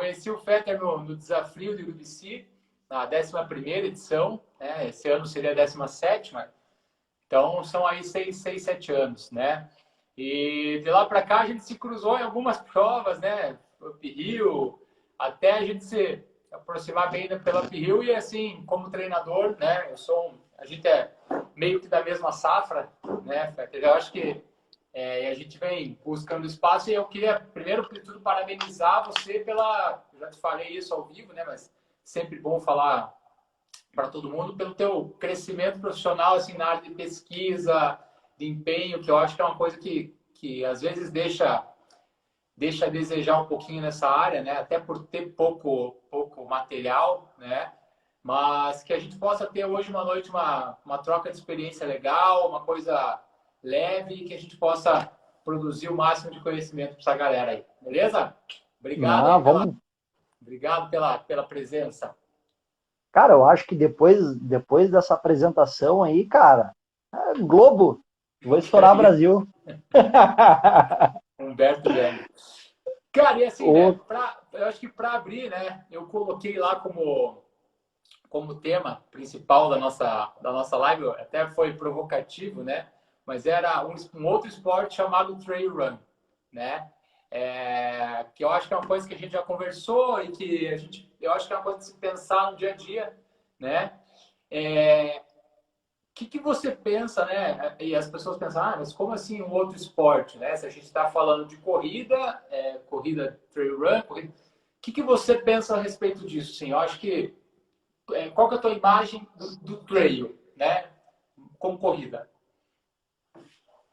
conheci o Fetter no desafio de Urubici, na 11ª edição, né? Esse ano seria a 17ª. Então, são aí 7 anos, né? E de lá para cá, a gente se cruzou em algumas provas, né? Up Hill, até a gente se aproximar bem pela Up Hill. E, assim, como treinador, né? A gente é meio que da mesma safra, né, Fetter? Eu acho que a gente vem buscando espaço e eu queria, primeiro de tudo, parabenizar você pela... Eu já te falei isso ao vivo, né? Mas sempre bom falar para todo mundo pelo teu crescimento profissional assim na área de pesquisa, de empenho, que eu acho que é uma coisa que às vezes deixa a desejar um pouquinho nessa área, né? Até por ter pouco material, né? Mas que a gente possa ter hoje uma noite uma troca de experiência legal, uma coisa leve e que a gente possa produzir o máximo de conhecimento para essa galera aí, beleza? Obrigado Não, aí vamos. pela presença. Cara, eu acho que depois dessa apresentação aí, cara, Globo, vou estourar Brasil. Humberto Velho. Cara, e assim, né? Ô, Eu acho que para abrir, né? Eu coloquei lá como tema principal da nossa live, até foi provocativo, né? Mas era um outro esporte chamado trail run, né? Que eu acho que é uma coisa que a gente já conversou e que eu acho que é uma coisa de se pensar no dia a dia, né? Que você pensa, né? E as pessoas pensam, mas como assim um outro esporte, né? Se a gente está falando de corrida, corrida trail run, corrida... O que você pensa a respeito disso? Sim, eu acho que qual que é a tua imagem do trail, né? Como corrida?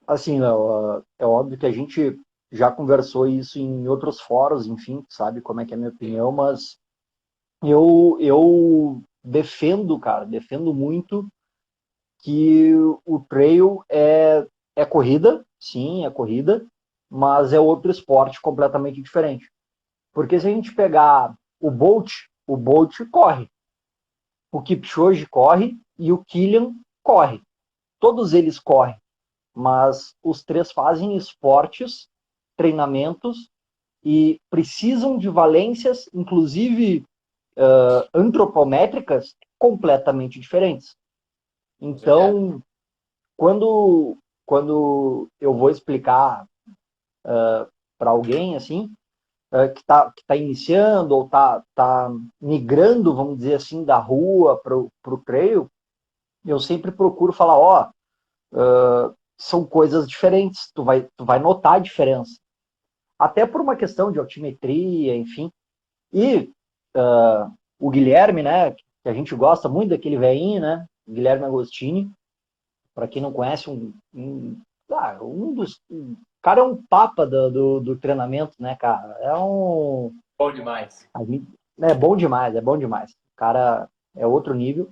assim, Léo, é óbvio que a gente já conversou isso em outros fóruns, enfim, sabe como é que é a minha Sim. opinião, mas eu defendo, cara, defendo muito que o trail é corrida, sim, é corrida, mas é outro esporte completamente diferente. Porque se a gente pegar o Bolt corre, o Kipchoge corre e o Kilian corre. Todos eles correm, mas os três fazem esportes, treinamentos e precisam de valências, inclusive antropométricas, completamente diferentes. Com certeza. Então, quando eu vou explicar para alguém assim, que tá iniciando ou tá migrando, vamos dizer assim, da rua para o trail, eu sempre procuro falar, são coisas diferentes, tu vai notar a diferença. Até por uma questão de altimetria, enfim. E o Guilherme, né, que a gente gosta muito daquele velhinho, né, Guilherme Agostini, para quem não conhece, um dos... O cara é um papa do treinamento, né, cara? Bom demais. É bom demais, é bom demais. O cara é outro nível.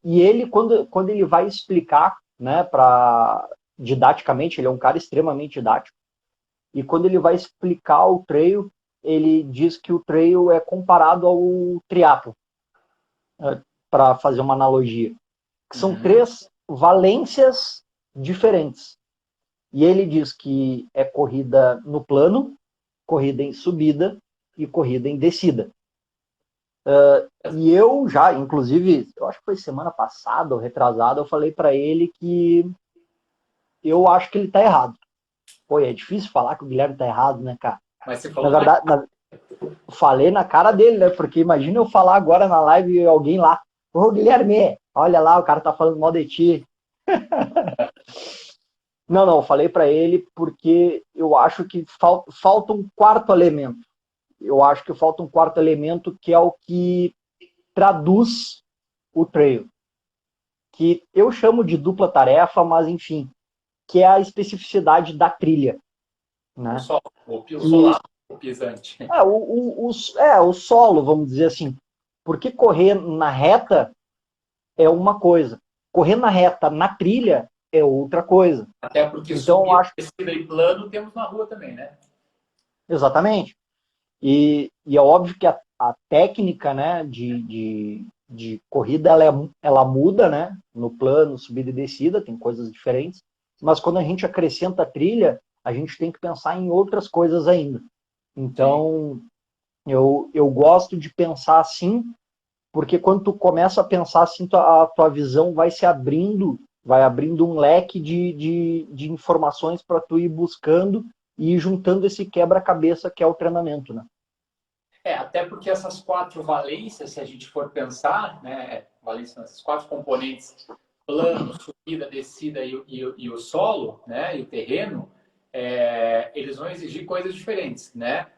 E ele, quando ele vai explicar, né, didaticamente, ele é um cara extremamente didático, e quando ele vai explicar o trail, ele diz que o trail é comparado ao triatlo, para fazer uma analogia. Que são Uhum. três valências diferentes. E ele diz que é corrida no plano, corrida em subida e corrida em descida. E eu já, inclusive, eu acho que foi semana passada ou retrasada, eu falei para ele que eu acho que ele tá errado. Pô, é difícil falar que o Guilherme tá errado, né, cara? Mas você Na falou na... verdade, falei na cara dele, né? Porque imagina eu falar agora na live e alguém lá, ô Guilherme, olha lá, o cara tá falando mal de ti. Não, eu falei para ele porque eu acho que falta um quarto elemento. Eu acho que falta um quarto elemento que é o que traduz o trail, que eu chamo de dupla tarefa, mas enfim, que é a especificidade da trilha, O né? sol, o E solar, o pisante. o solo, vamos dizer assim, porque correr na reta é uma coisa, correr na reta na trilha é outra coisa. Até porque Então eu subida, acho descida e plano temos na rua também, né? exatamente. E é óbvio que a técnica, né, de corrida ela muda, né, no plano, subida e descida, tem coisas diferentes, mas quando a gente acrescenta a trilha, a gente tem que pensar em outras coisas ainda. Sim. Então, Eu gosto de pensar assim, porque quando tu começa a pensar assim, a tua visão vai se abrindo, vai abrindo um leque de informações para tu ir buscando e ir juntando esse quebra-cabeça que é o treinamento, né? Até porque essas quatro valências, se a gente for pensar, né, valência, essas quatro componentes, plano, subida, descida e o solo, né, e o terreno, eles vão exigir coisas diferentes, né?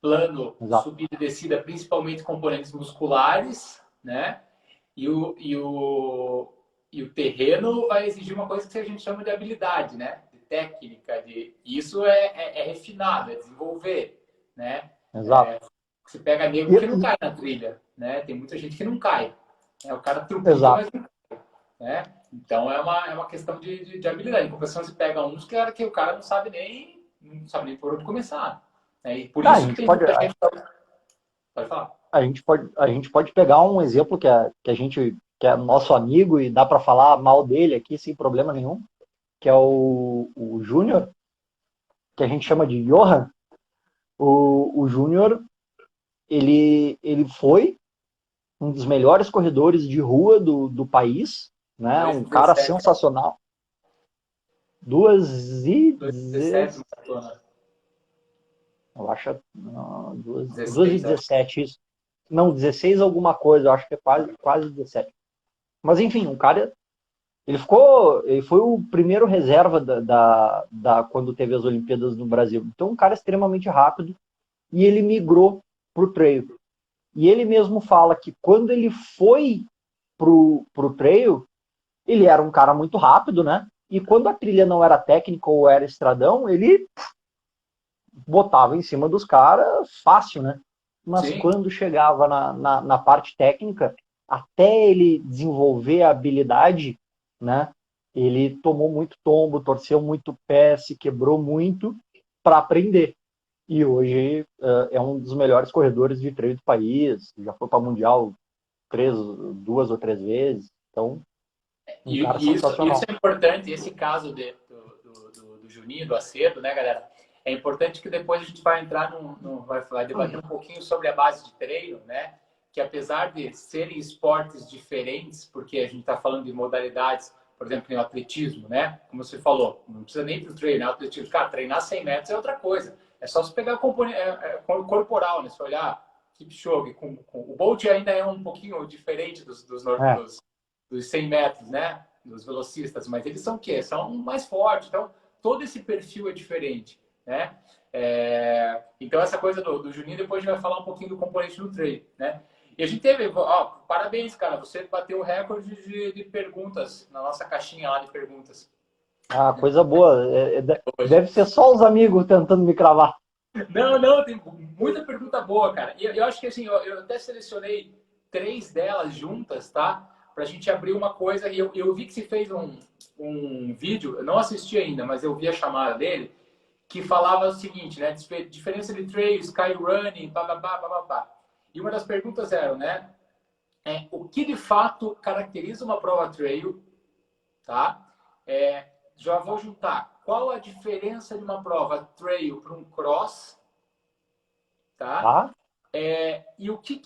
Plano, Exato. subida e descida, principalmente componentes musculares, né? E o terreno vai exigir uma coisa que a gente chama de habilidade, né? De técnica, isso é refinado, é desenvolver, né? Exato. Você pega nego que não cai na trilha, né? Tem muita gente que não cai. O cara trupica, Exato. mas não cai, né? Então é uma questão de habilidade. Em compensação, você pega uns que o cara não sabe nem por onde começar. Né? E por Ah, isso que tem muita gente. Pode falar. a gente pode pegar um exemplo que é nosso amigo e dá para falar mal dele aqui sem problema nenhum, que é o Júnior, que a gente chama de Johan. O Júnior, ele foi um dos melhores corredores de rua do país, né? Um cara 2,17. sensacional. 2,17, 2,17 maratona. eu acho, não, 16, acho. 2,17 isso. Não, 16 alguma coisa, eu acho que é quase 17. Mas enfim, um cara, ele foi o primeiro reserva quando teve as Olimpíadas no Brasil. Então, um cara extremamente rápido e ele migrou para o trail. E ele mesmo fala que quando ele foi pro trail, ele era um cara muito rápido, né? E quando a trilha não era técnica ou era estradão, ele botava em cima dos caras fácil, né? Mas Sim, quando chegava na parte técnica, até ele desenvolver a habilidade, né? Ele tomou muito tombo, torceu muito pé, se quebrou muito para aprender. E hoje é um dos melhores corredores de trail do país, já foi para Mundial duas ou três vezes. Então, um cara isso sensacional. é importante, esse caso do Juninho, do Acerto, né, galera? É importante que depois a gente vai entrar vai debater um pouquinho sobre a base de treino, né? Que apesar de serem esportes diferentes, porque a gente está falando de modalidades, por exemplo, no atletismo, né? Como você falou, não precisa nem para o treino, né? Atletismo, cara, treinar 100 metros é outra coisa. É só você pegar a componente corporal, né? Se olhar Kipchoge, o Bolt ainda é um pouquinho diferente É, dos 100 metros, né? Dos velocistas, mas eles são o quê? São mais fortes. Então, todo esse perfil é diferente, né? Então, essa coisa do Juninho, depois a gente vai falar um pouquinho do componente do treino, né? E a gente teve, parabéns, cara, você bateu o recorde de perguntas na nossa caixinha lá de perguntas a coisa boa. hoje. Deve ser só os amigos tentando me cravar. Não, não, tem muita pergunta boa, cara. E eu acho que assim, eu até selecionei 3 delas juntas, tá? Pra gente abrir uma coisa. E eu vi que você fez um vídeo, eu não assisti ainda, mas eu vi a chamada dele, que falava o seguinte, né? Diferença de trail, skyrunning, bababá, bababá. E uma das perguntas era, né? O que de fato caracteriza uma prova trail, tá? Já vou juntar. Qual a diferença de uma prova trail para um cross, tá? Tá? E o que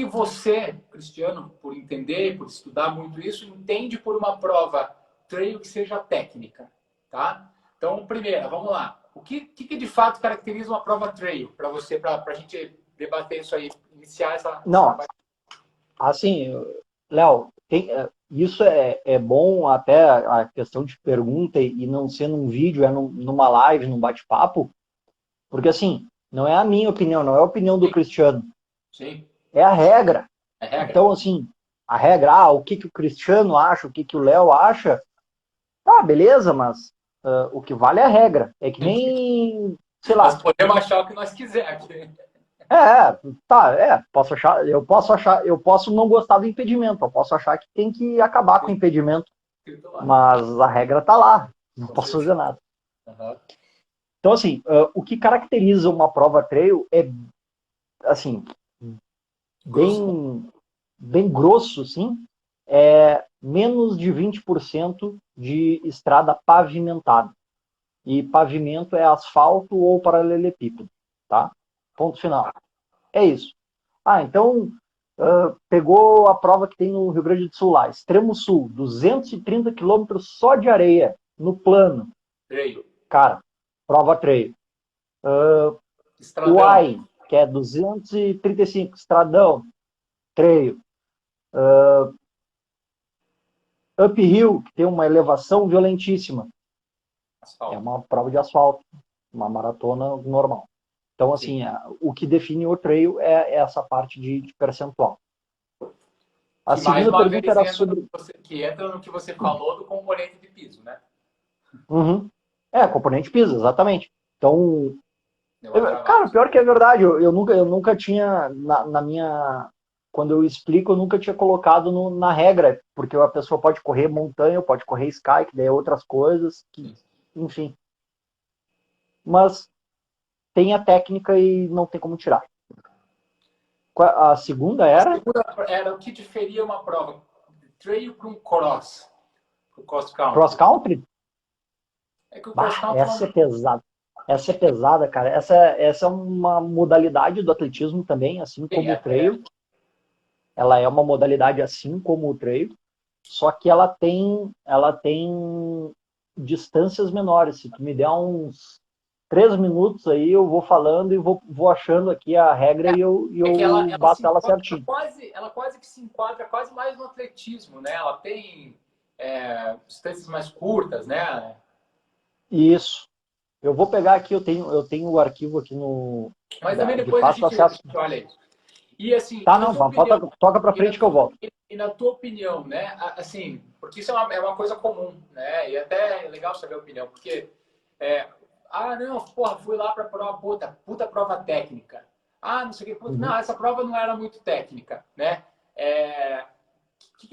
você, Cristiano, por entender, por estudar muito isso, entende por uma prova trail que seja técnica, tá? Então, primeira, vamos lá. O que de fato caracteriza uma prova trail para você, para a gente debater isso aí, iniciar essa... Não, assim, Léo, isso é bom até a questão de pergunta e não ser num vídeo, numa live, num bate-papo, porque assim, não é a minha opinião, não é a opinião do Sim, Cristiano, sim, é a regra. é regra. Então, assim, a regra, o que o Cristiano acha, o que o Léo acha, tá, beleza, mas o que vale é a regra. É que nem, sei Nós lá, podemos achar o que nós quisermos aqui. tá, eu posso não gostar do impedimento, eu posso achar que tem que acabar com o impedimento, Escrito lá, mas a regra tá lá, não com posso certeza. fazer nada. Uhum. Então, assim, o que caracteriza uma prova trail é, assim, Grosso modo. bem grosso, sim, é menos de 20% de estrada pavimentada. E pavimento é asfalto ou paralelepípedo, tá? Ponto final. É isso. Ah, então pegou a prova que tem no Rio Grande do Sul lá, Extremo Sul, 230 quilômetros só de areia, no plano. Treino. Cara, prova trail. Estradão. Uai, que é 235, estradão, trail. Uphill, que tem uma elevação violentíssima. É Asfalto. uma prova de asfalto, uma maratona normal. Então, Sim. assim, o que define o trail é essa parte de percentual. A Que mais segunda uma pergunta vez era entra sobre. que entra no que você falou do componente de piso, né? Uhum. Componente piso, exatamente. Então, Deu uma travada. cara, pior que é verdade, eu nunca tinha, na minha. Quando eu explico, eu nunca tinha colocado na regra, porque a pessoa pode correr montanha, pode correr sky, que daí é outras coisas, que, Sim. enfim. Mas tem a técnica e não tem como tirar. A segunda A era segunda era o que diferia uma prova trail para um cross, para o cross cross country. country. É que o cross Bah, country é essa é pesada. Essa é pesada, cara. Essa é uma modalidade do atletismo também, assim como o trail. Ela é uma modalidade assim como o trail, só que ela tem distâncias menores. Se tu me der uns 3 minutos aí, eu vou falando e vou achando aqui a regra e eu, e é que ela, eu ela se bato ela enquadra certinho. ela quase que se enquadra quase mais no atletismo, né? Ela tem distâncias mais curtas, né? Isso. Eu vou pegar aqui, eu tenho o arquivo aqui no, Mas também de depois fácil a acesso. gente olha isso. E assim, Tá, não, toca pra e na frente que eu tua, volto. e na tua opinião, né? Assim, porque isso é uma coisa comum, né? E até é legal saber a opinião, porque não, porra, fui lá para prova, puta prova técnica. Ah, não sei o que, puta, não, Uhum. essa prova não era muito técnica, né?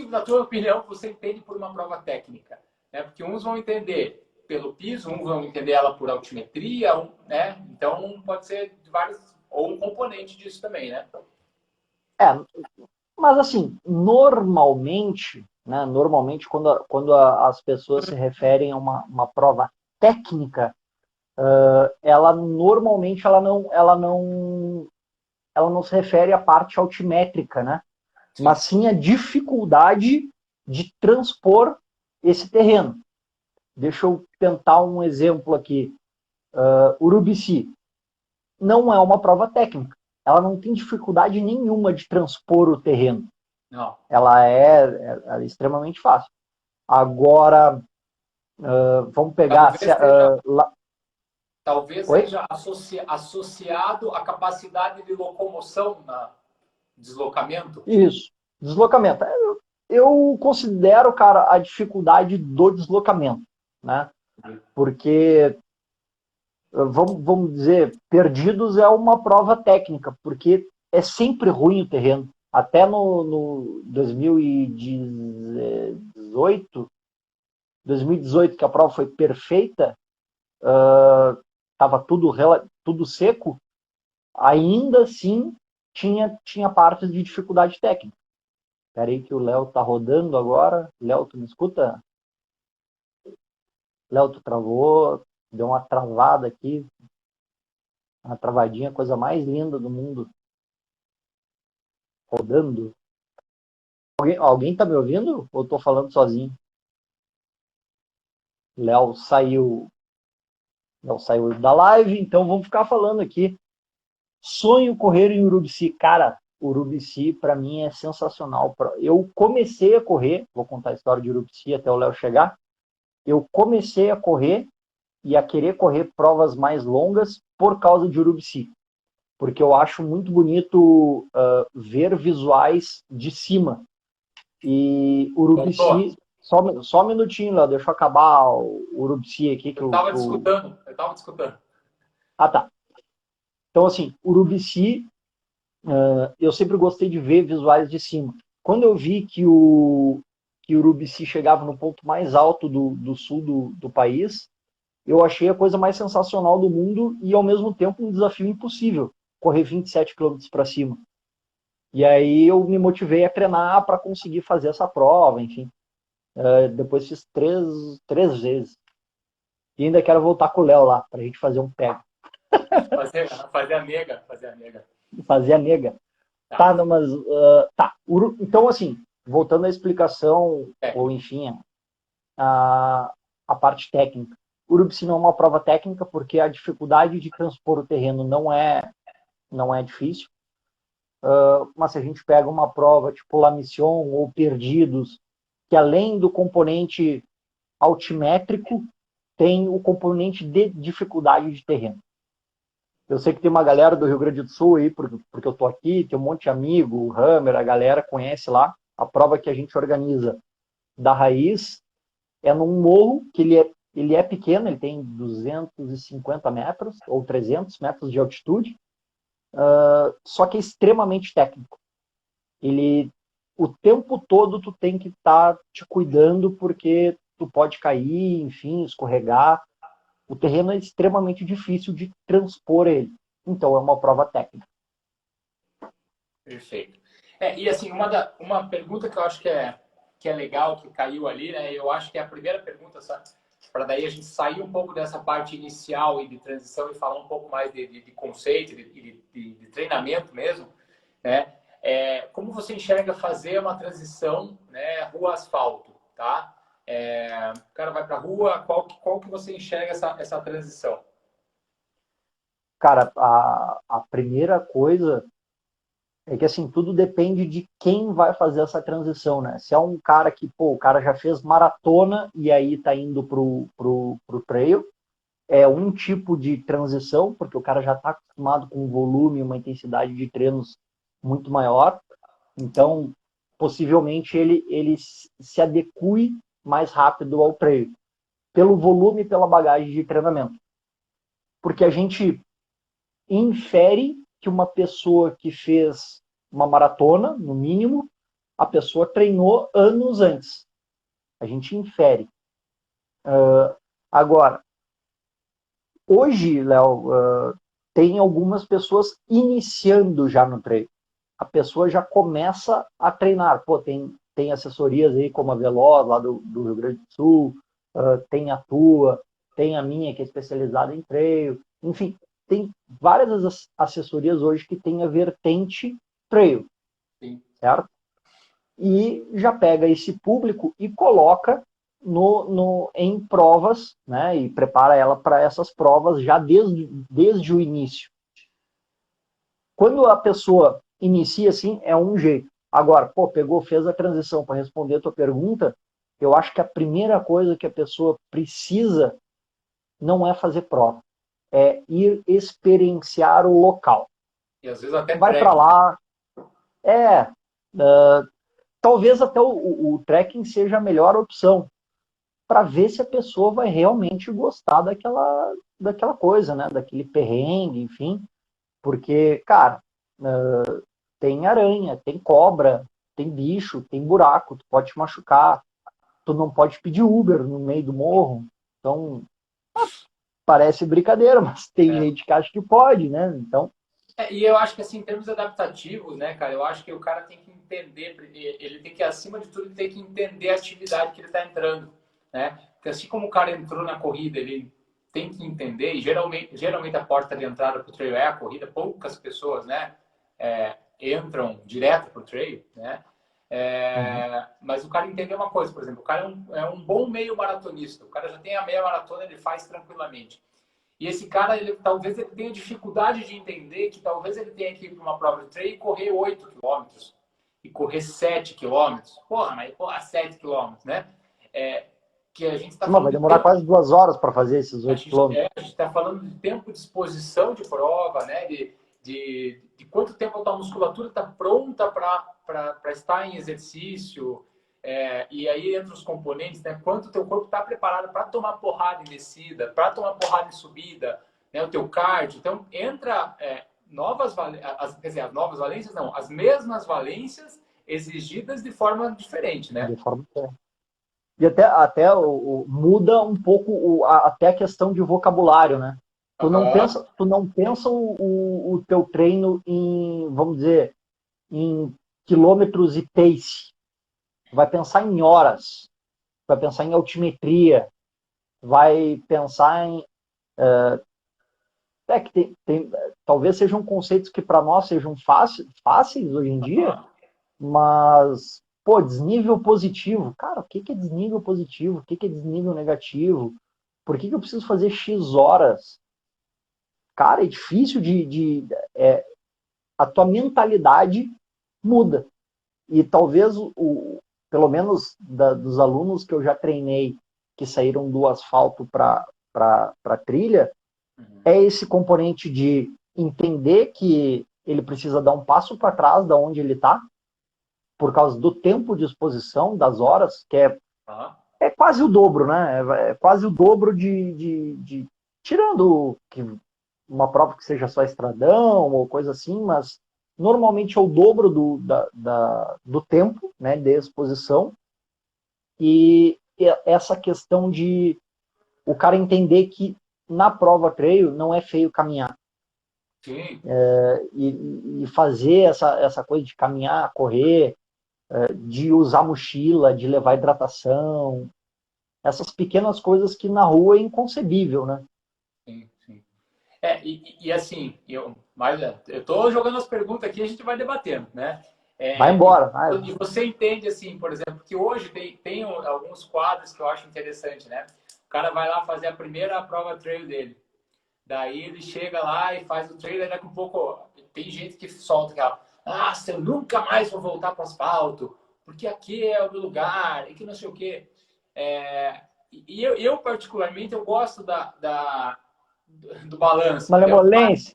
Na tua opinião, você entende por uma prova técnica? Né? Porque uns vão entender pelo piso, uns vão entender ela por altimetria, né? Então pode ser de vários, ou um componente disso também, né? É, mas assim, normalmente, né, normalmente quando as pessoas se referem a uma prova técnica, ela normalmente ela não se refere à parte altimétrica, né? Sim. Mas sim a dificuldade de transpor esse terreno. Deixa eu tentar um exemplo aqui. Urubici não é uma prova técnica. Ela não tem dificuldade nenhuma de transpor o terreno. Não. Ela é extremamente fácil. Agora, vamos pegar. Talvez seja, Lá... talvez Oi? seja associado à capacidade de locomoção na deslocamento. Isso. Deslocamento. Eu considero, cara, a dificuldade do deslocamento, né? Porque, vamos dizer, Perdidos é uma prova técnica, porque é sempre ruim o terreno. Até no 2018, que a prova foi perfeita, estava tudo seco, ainda assim tinha partes de dificuldade técnica. Espera aí que o Léo tá rodando agora. Léo, tu me escuta? Léo, tu travou, deu uma travada aqui, uma travadinha, coisa mais linda do mundo, rodando. Alguém tá me ouvindo ou tô falando sozinho? Léo saiu, Léo saiu da live, então vamos ficar falando aqui. Sonho correr em Urubici. Cara, Urubici para mim é sensacional. Eu comecei a correr, vou contar a história de Urubici até o Léo chegar. Eu comecei a correr e a querer correr provas mais longas por causa de Urubici. Porque eu acho muito bonito ver visuais de cima. E Voltou. Urubici, só um minutinho, Léo, deixa eu acabar o Urubici aqui. Eu estava te escutando. Eu estava te escutando. Ah, tá. Então, assim, Urubici, eu sempre gostei de ver visuais de cima. Quando eu vi que o Urubici chegava no ponto mais alto do sul do país, eu achei a coisa mais sensacional do mundo e, ao mesmo tempo, um desafio impossível, correr 27 quilômetros para cima. E aí eu me motivei a treinar para conseguir fazer essa prova, enfim. Depois fiz três vezes. E ainda quero voltar com o Léo lá, para a gente fazer um pega. Fazer a nega, fazer a nega. Fazia nega. Tá. Tá, não, mas tá. Então, assim, voltando à explicação, ou Técnico. enfim, a, a parte técnica. Urubici não é uma prova técnica porque a dificuldade de transpor o terreno não é difícil. Mas se a gente pega uma prova tipo La Mission ou Perdidos, que além do componente altimétrico, tem o componente de dificuldade de terreno. Eu sei que tem uma galera do Rio Grande do Sul aí, porque eu tô aqui, tem um monte de amigo, o Hammer, a galera conhece lá. A prova que a gente organiza da Raiz é num morro que ele é pequeno, ele tem 250 metros ou 300 metros de altitude, só que é extremamente técnico. Ele, o tempo todo tu tem que estar te cuidando porque tu pode cair, enfim, escorregar. O terreno é extremamente difícil de transpor ele. Então é uma prova técnica. Perfeito. E assim, uma pergunta que eu acho que é legal, que caiu ali, né? Eu acho que é a primeira pergunta, para daí a gente sair um pouco dessa parte inicial e de transição e falar um pouco mais de conceito e de treinamento mesmo, né? Como você enxerga fazer uma transição, né, rua-asfalto, tá? O cara vai para a rua, qual que você enxerga essa transição? Cara, a primeira coisa é que assim, tudo depende de quem vai fazer essa transição, né? Se é um cara que, pô, o cara já fez maratona e aí tá indo pro trail, é um tipo de transição, porque o cara já está acostumado com um volume, uma intensidade de treinos muito maior, então possivelmente ele se adeque mais rápido ao trail, pelo volume e pela bagagem de treinamento. Porque a gente infere que uma pessoa que fez uma maratona, no mínimo, a pessoa treinou anos antes. A gente infere. Agora, hoje, Léo, tem algumas pessoas iniciando já no treino. A pessoa já começa a treinar. Pô, tem assessorias aí como a Veloz, lá do Rio Grande do Sul, tem a tua, tem a minha, que é especializada em trail. Enfim, tem várias assessorias hoje que tem a vertente trail, Sim. certo? E já pega esse público e coloca em provas, né, e prepara ela para essas provas já desde o início. Quando a pessoa inicia assim, é um jeito. Agora, pô, pegou, fez a transição para responder a tua pergunta, eu acho que a primeira coisa que a pessoa precisa não é fazer prova, é ir experienciar o local. E às vezes até Vai para pré. lá, é, talvez até o trekking seja a melhor opção, para ver se a pessoa vai realmente gostar daquela coisa, né? Daquele perrengue, enfim. Porque, cara, tem aranha, tem cobra, tem bicho, tem buraco, tu pode te machucar, tu não pode pedir Uber no meio do morro. Então, parece brincadeira, mas tem É. gente que acha que pode, né? Então, E eu acho que assim, em termos adaptativos, né, cara, eu acho que o cara tem que entender, ele tem que, acima de tudo, ele tem que entender a atividade que ele está entrando, né? Porque assim como o cara entrou na corrida, ele tem que entender, e geralmente a porta de entrada para o trail é a corrida, poucas pessoas, né, entram direto para o trail, né? uhum. Mas o cara entender uma coisa, por exemplo, o cara é um bom meio maratonista, o cara já tem a meia maratona, ele faz tranquilamente. E esse cara, talvez ele tenha dificuldade de entender que talvez ele tenha que ir para uma prova de trail e correr 8 quilômetros e correr 7 quilômetros. Porra, mas porra, 7 quilômetros, né? Que a gente está Mas falando vai de demorar tempo, quase 2 horas para fazer esses 8 quilômetros. a gente está falando de tempo de exposição de prova, né? De quanto tempo a tua musculatura está pronta para estar em exercício. E aí entra os componentes, né? Quanto o teu corpo está preparado para tomar porrada em descida, para tomar porrada em subida, né? O teu cardio. Então, entra quer dizer, as novas valências, não, as mesmas valências exigidas de forma diferente, né? De forma que e até muda um pouco até a questão de vocabulário, né? Aham. Tu não pensa o teu treino em, vamos dizer, em quilômetros e pace. Tu vai pensar em horas, vai pensar em altimetria, vai pensar em É que talvez sejam conceitos que para nós sejam fáceis hoje em dia, mas, pô, desnível positivo. Cara, o que que é desnível positivo? O que que é desnível negativo? Por que que eu preciso fazer X horas? Cara, é difícil a tua mentalidade muda. E talvez, pelo menos dos alunos que eu já treinei, que saíram do asfalto para trilha, é esse componente de entender que ele precisa dar um passo para trás da onde ele está, por causa do tempo de exposição, das horas, que é quase o dobro, né? É quase o dobro tirando uma prova que seja só estradão ou coisa assim, mas normalmente é o dobro do tempo, né, de exposição. E essa questão de o cara entender que na prova trail não é feio caminhar. Sim. E fazer essa coisa de caminhar, correr, de usar mochila, de levar hidratação, essas pequenas coisas que na rua é inconcebível, né? Sim, sim. E assim, eu tô jogando as perguntas aqui e a gente vai debatendo, né? Vai embora. Vai. E você entende, assim, por exemplo, que hoje tem alguns quadros que eu acho interessante, né? O cara vai lá fazer a primeira prova trail dele. Daí ele chega lá e faz o trail, e daqui a pouco tem gente que solta aquela, nossa, eu nunca mais vou voltar para o asfalto, porque aqui é o meu lugar, e que não sei o quê. E eu particularmente, eu gosto do balanço, entendeu? Malemolência.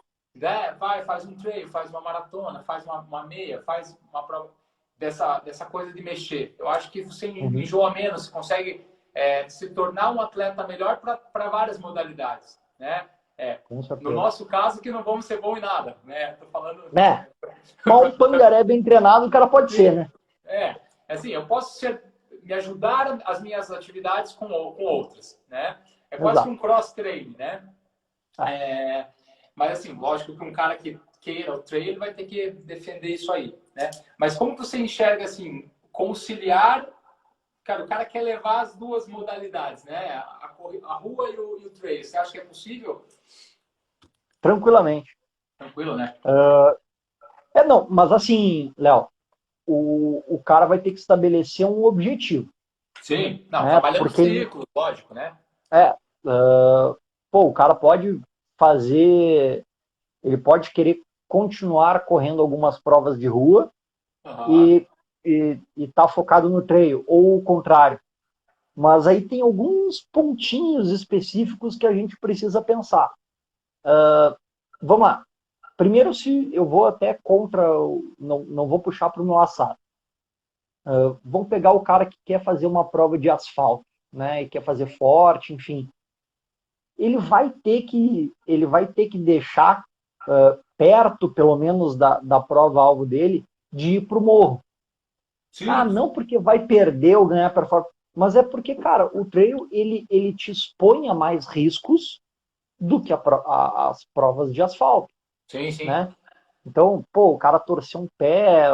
Faz um trail, faz uma maratona, faz uma meia, faz uma prova dessa coisa de mexer. Eu acho que você enjoa menos, você consegue se tornar um atleta melhor para várias modalidades, né? No nosso caso, que não vamos ser bom em nada, né? Tô falando... Mal um pangaré bem treinado, o cara pode ser, né? Assim, eu posso me ajudar as minhas atividades com outras, né? É quase que Exato. um cross-training, né? Mas assim, lógico que um cara que queira o trail vai ter que defender isso aí, né? Mas como você enxerga, assim, conciliar... Cara, o cara quer levar as duas modalidades, né? A rua e o trail. Você acha que é possível? Tranquilamente. Tranquilo, né? Não, mas assim, Léo, o cara vai ter que estabelecer um objetivo. Sim, não, Né? trabalhando Porque ciclo, lógico, né? o cara pode fazer, ele pode querer continuar correndo algumas provas de rua e tá focado no trail, ou o contrário. Mas aí tem alguns pontinhos específicos que a gente precisa pensar. Vamos lá. Primeiro, se eu vou até contra, não vou puxar para o meu assado. Vamos pegar o cara que quer fazer uma prova de asfalto, né? E quer fazer forte, enfim. Ele vai ter que deixar perto, pelo menos, da prova-alvo dele, de ir para o morro. Sim. Não porque vai perder ou ganhar performance, mas é porque, cara, o trail ele te expõe a mais riscos do que as provas de asfalto, Sim, sim. né? Então, pô, o cara torcer um pé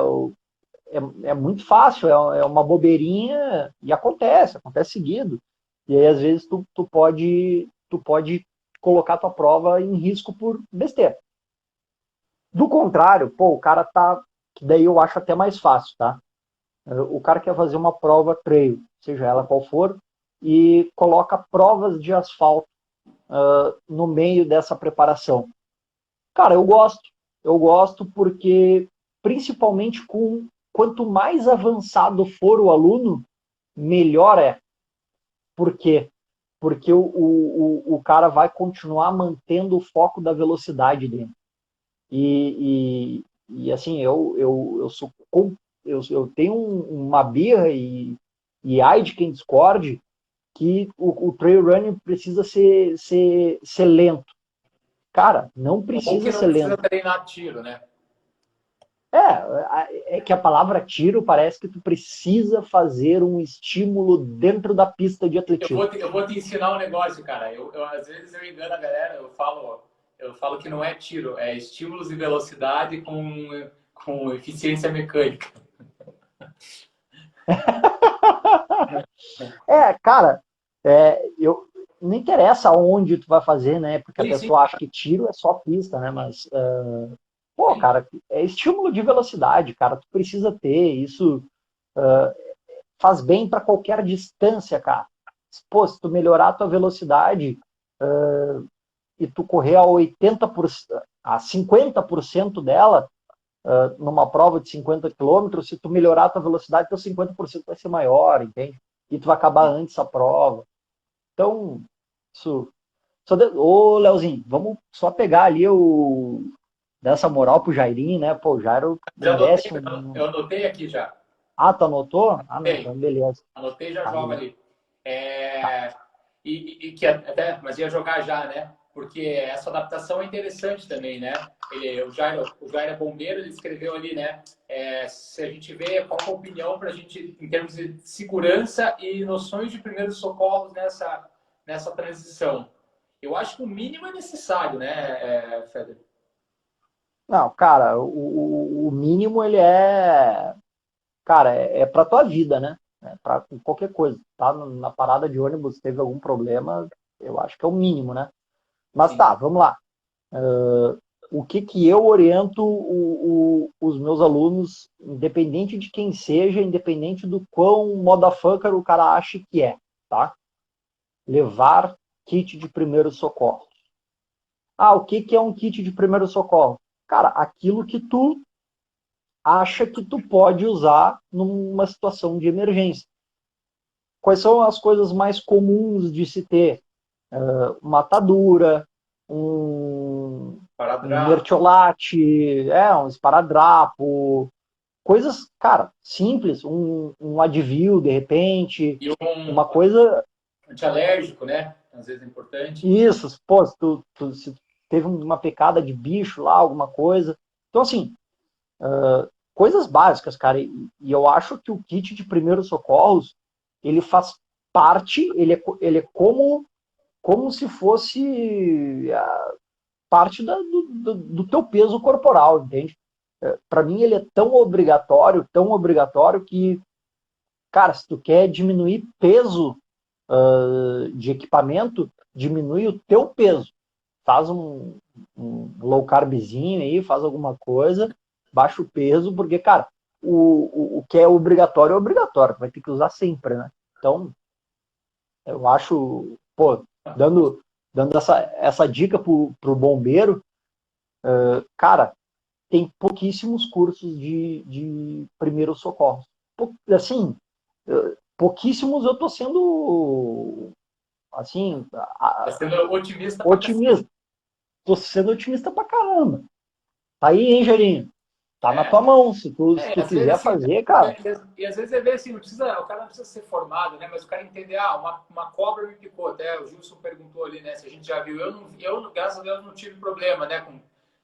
é muito fácil, é uma bobeirinha e acontece seguido. E aí, às vezes, tu pode colocar tua prova em risco por besteira. Do contrário, pô, o cara tá. Que daí eu acho até mais fácil, tá? O cara quer fazer uma prova trail, seja ela qual for, e coloca provas de asfalto no meio dessa preparação. Cara, eu gosto. Eu gosto porque, principalmente quanto mais avançado for o aluno, melhor é. Por quê? Porque o cara vai continuar mantendo o foco da velocidade dele. E assim, eu tenho uma birra e ai de quem discorde que o trail running precisa ser lento. Cara, não Ou que precisa não ser precisa lento. treinar tiro, né? É que a palavra tiro parece que tu precisa fazer um estímulo dentro da pista de atletismo. Eu vou te ensinar um negócio, cara. Às vezes eu engano a galera, eu falo que não é tiro, é estímulos de velocidade com eficiência mecânica. Cara, não interessa onde tu vai fazer, né? Porque a Sim, sim, pessoa acha que tiro é só pista, né? Mas, pô, sim. cara, é estímulo de velocidade, cara. Tu precisa ter isso. Faz bem para qualquer distância, cara. Pô, se tu melhorar a tua velocidade e tu correr a 80%, a 50% dela, numa prova de 50 quilômetros, se tu melhorar a tua velocidade, teu 50% vai ser maior, entende? E tu vai acabar antes a prova. Então, isso. Ô, Leozinho, vamos só pegar ali dessa moral pro Jairinho, né? Pô, o Jairo Já anotei, merece um. eu anotei aqui já. Ah, tu anotou? Ah, não, Anotei, então beleza. anotei já joga Aí, ali. tá. É, e que até, mas ia jogar já, né? Porque essa adaptação é interessante também, né? O Jair é bombeiro, ele escreveu ali, né? Se a gente vê qual é a opinião para a gente, em termos de segurança e noções de primeiros socorros nessa transição. Eu acho que o mínimo é necessário, né, Feder? Não, cara, o mínimo ele é. Cara, é pra tua vida, né? É pra qualquer coisa. Tá na parada de ônibus, teve algum problema, eu acho que é o mínimo, né? Mas Sim. tá, vamos lá. O que que eu oriento os meus alunos, independente de quem seja, independente do quão motherfucker o cara acha que é, tá? Levar kit de primeiro socorro. Ah, o que que é um kit de primeiro socorro? Cara, aquilo que tu acha que tu pode usar numa situação de emergência. Quais são as coisas mais comuns de se ter? Uma atadura, um Paradrapo. mertiolate, um esparadrapo, coisas, cara, simples, um Advil, de repente, E um uma coisa, antialérgico, né? Às vezes é importante. isso, pô, se teve uma picada de bicho lá, alguma coisa. Então, assim, coisas básicas, cara, e eu acho que o kit de primeiros socorros, ele faz parte, ele é como se fosse parte do teu peso corporal, entende? Para mim, ele é tão obrigatório que, cara, se tu quer diminuir peso de equipamento, diminui o teu peso. Faz um low carbzinho aí, faz alguma coisa, baixa o peso, porque, cara, o que é obrigatório, vai ter que usar sempre, né? Então, eu acho, pô, dando essa dica pro bombeiro, cara, tem pouquíssimos cursos de primeiros socorros. Assim, pouquíssimos eu tô sendo, assim, Está sendo otimista pra cacete. otimista. Tô sendo otimista pra caramba. Tá aí, hein, Gerinho? Tá na tua É, mão. Se tu às vezes quiser assim, fazer, cara. e às vezes é ver assim, não precisa, o cara não precisa ser formado, né? Mas o cara entender, uma cobra me picou, até o Gilson perguntou ali, né? Se a gente já viu, graças a Deus não tive problema, né?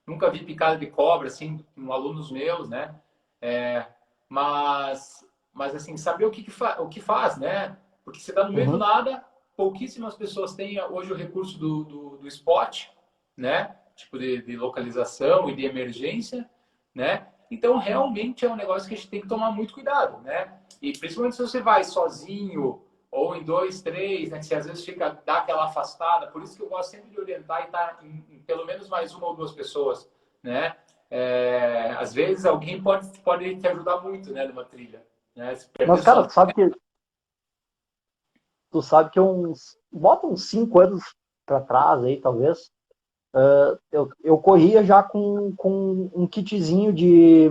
Nunca vi picada de cobra, assim, com alunos meus, né? É, mas assim, saber o que faz, né? Porque você está no meio do Uhum. nada, pouquíssimas pessoas têm hoje o recurso do spot, né? Tipo de localização e de emergência, né? Então, realmente é um negócio que a gente tem que tomar muito cuidado, né? E principalmente se você vai sozinho ou em dois, três, né? Que você às vezes dá aquela afastada. Por isso que eu gosto sempre de orientar e estar em pelo menos mais uma ou duas pessoas, né? Às vezes alguém pode te ajudar muito, né? Numa trilha, né? Se perder Mas, cara, sozinho. tu sabe que bota uns 5 anos pra trás aí, talvez, eu corria já com um kitzinho de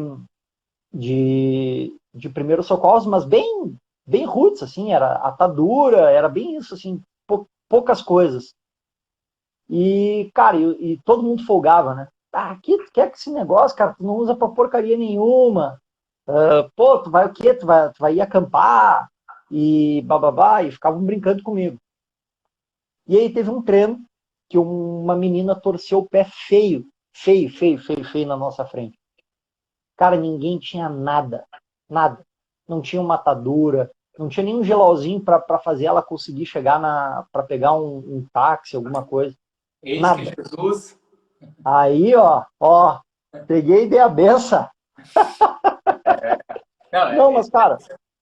primeiros socorros, mas bem roots, assim, era atadura, era bem isso, assim, poucas coisas. E, cara, e todo mundo folgava, né? Ah, que tu quer que esse negócio, cara, tu não usa pra porcaria nenhuma. Pô, tu vai o quê? Tu vai ir acampar e bababá, e ficavam brincando comigo. E aí teve um treino que uma menina torceu o pé feio, feio, feio, feio, feio na nossa frente. Cara, ninguém tinha nada, nada. Não tinha uma atadura, não tinha nenhum gelauzinho para fazer ela conseguir chegar para pegar um táxi, alguma coisa. Eis que Nada. Jesus. Aí, ó, peguei e dei a benção. Não, Não, mas, cara,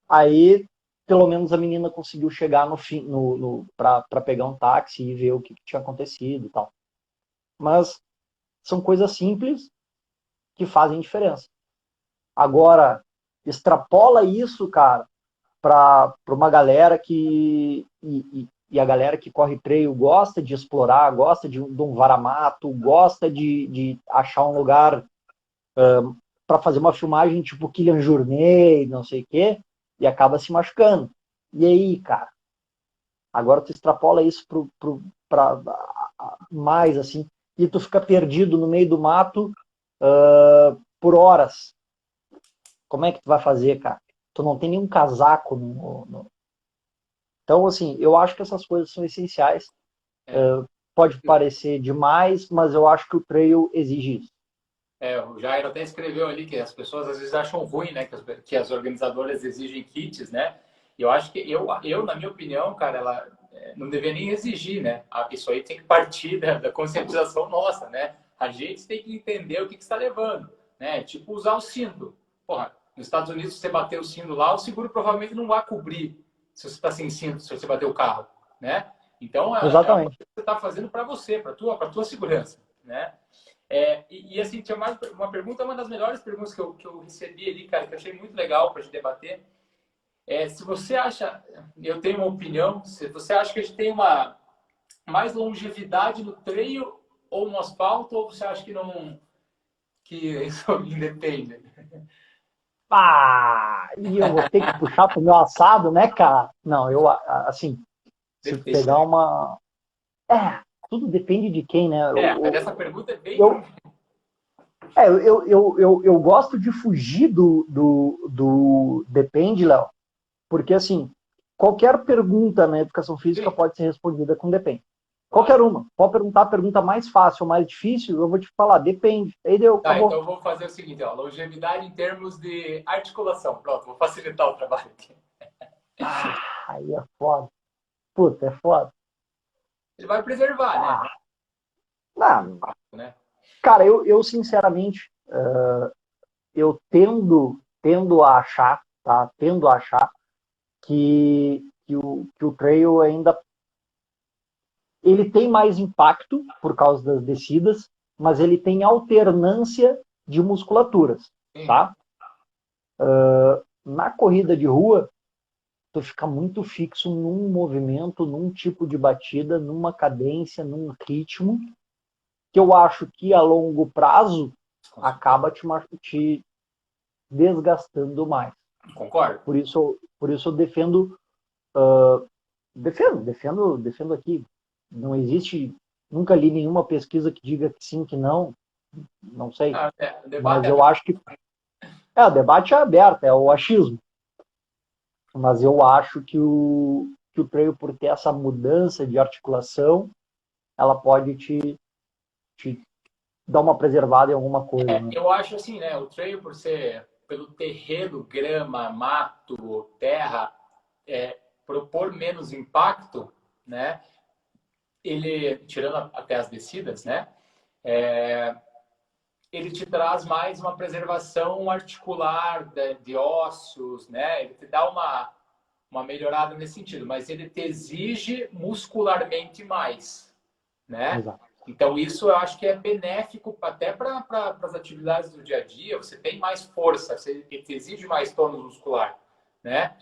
aí. pelo menos a menina conseguiu chegar no fim, para pegar um táxi e ver o que tinha acontecido e tal. Mas são coisas simples que fazem diferença. Agora, extrapola isso, cara, para uma galera que. E a galera que corre trail gosta de explorar, gosta de um varamato, gosta de achar um lugar para fazer uma filmagem tipo Kilian Jornet, não sei o quê, e acaba se machucando. E aí, cara? Agora tu extrapola isso para mais, assim, e tu fica perdido no meio do mato por horas. Como é que tu vai fazer, cara? Tu não tem nenhum casaco. Então, assim, eu acho que essas coisas são essenciais. Pode parecer demais, mas eu acho que o trail exige isso. O Jair até escreveu ali que as pessoas às vezes acham ruim, né? Que as organizadoras exigem kits, né? E eu acho que na minha opinião, cara, ela não deveria nem exigir, né? Isso aí tem que partir da conscientização nossa, né? A gente tem que entender o que está levando, né? Tipo usar o cinto. Porra, nos Estados Unidos, se você bater o cinto lá, o seguro provavelmente não vai cobrir se você está sem cinto, se você bater o carro, né? Então, é uma coisa Exatamente. que você está fazendo para você, para tua segurança, né? Assim, tinha mais uma pergunta, uma das melhores perguntas que eu recebi ali, cara, que eu achei muito legal para a gente debater. Se você acha, eu tenho uma opinião, se você acha que a gente tem uma mais longevidade no trail ou no asfalto, ou você acha que não, que isso independe? E eu vou ter que puxar pro meu assado, né, cara? Não, eu, assim, se Depende, pegar né? uma. Tudo depende de quem, né? Mas essa pergunta é bem. Eu, eu gosto de fugir do depende, Léo, porque, assim, qualquer pergunta na educação física Sim, pode ser respondida com depende. claro. Qualquer uma. Pode perguntar a pergunta mais fácil ou mais difícil, eu vou te falar, depende. Aí deu, Tá, acabou. então eu vou fazer o seguinte, ó, longevidade em termos de articulação. Pronto, vou facilitar o trabalho aqui. Aí é foda. Puta, é foda. Ele vai preservar, né? Não, Né? cara, eu sinceramente, eu tendo a achar, tá? Tendo a achar que o trail ainda ele tem mais impacto por causa das descidas, mas ele tem alternância de musculaturas, Sim. tá? Na corrida de rua, tu fica muito fixo num movimento, num tipo de batida, numa cadência, num ritmo, que eu acho que a longo prazo acaba te desgastando mais. Concordo. Por isso eu defendo aqui. Não existe, nunca li nenhuma pesquisa que diga que sim, que não sei. O debate Mas é eu aberto. acho que o debate é aberto, é o achismo. Mas eu acho que o trail, por ter essa mudança de articulação, ela pode te dar uma preservada em alguma coisa, né? Eu acho assim, né? O trail, por ser pelo terreno, grama, mato, terra, propor menos impacto, né? Ele, tirando até as descidas, né? Ele te traz mais uma preservação articular de ossos, né? Ele te dá uma melhorada nesse sentido, mas ele te exige muscularmente mais, né? Exato. Então isso eu acho que é benéfico até para as atividades do dia a dia. Você tem mais força, você te exige mais tônus muscular, né?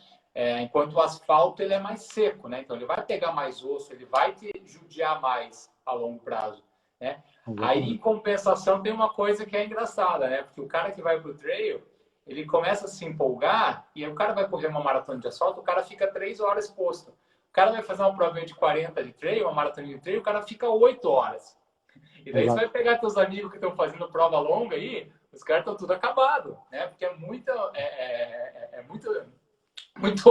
Enquanto o asfalto ele é mais seco, né? Então ele vai pegar mais osso, ele vai te judiar mais a longo prazo, né? Aí, em Exatamente. compensação, tem uma coisa que é engraçada, né? Porque o cara que vai pro trail, ele começa a se empolgar e aí o cara vai correr uma maratona de asfalto, o cara fica 3 horas exposto. O cara vai fazer uma prova de 40 de trail, uma maratona de trail, o cara fica 8 horas. E daí você Exato. vai pegar teus amigos que estão fazendo prova longa aí, os caras estão tudo acabado, né? Porque é muito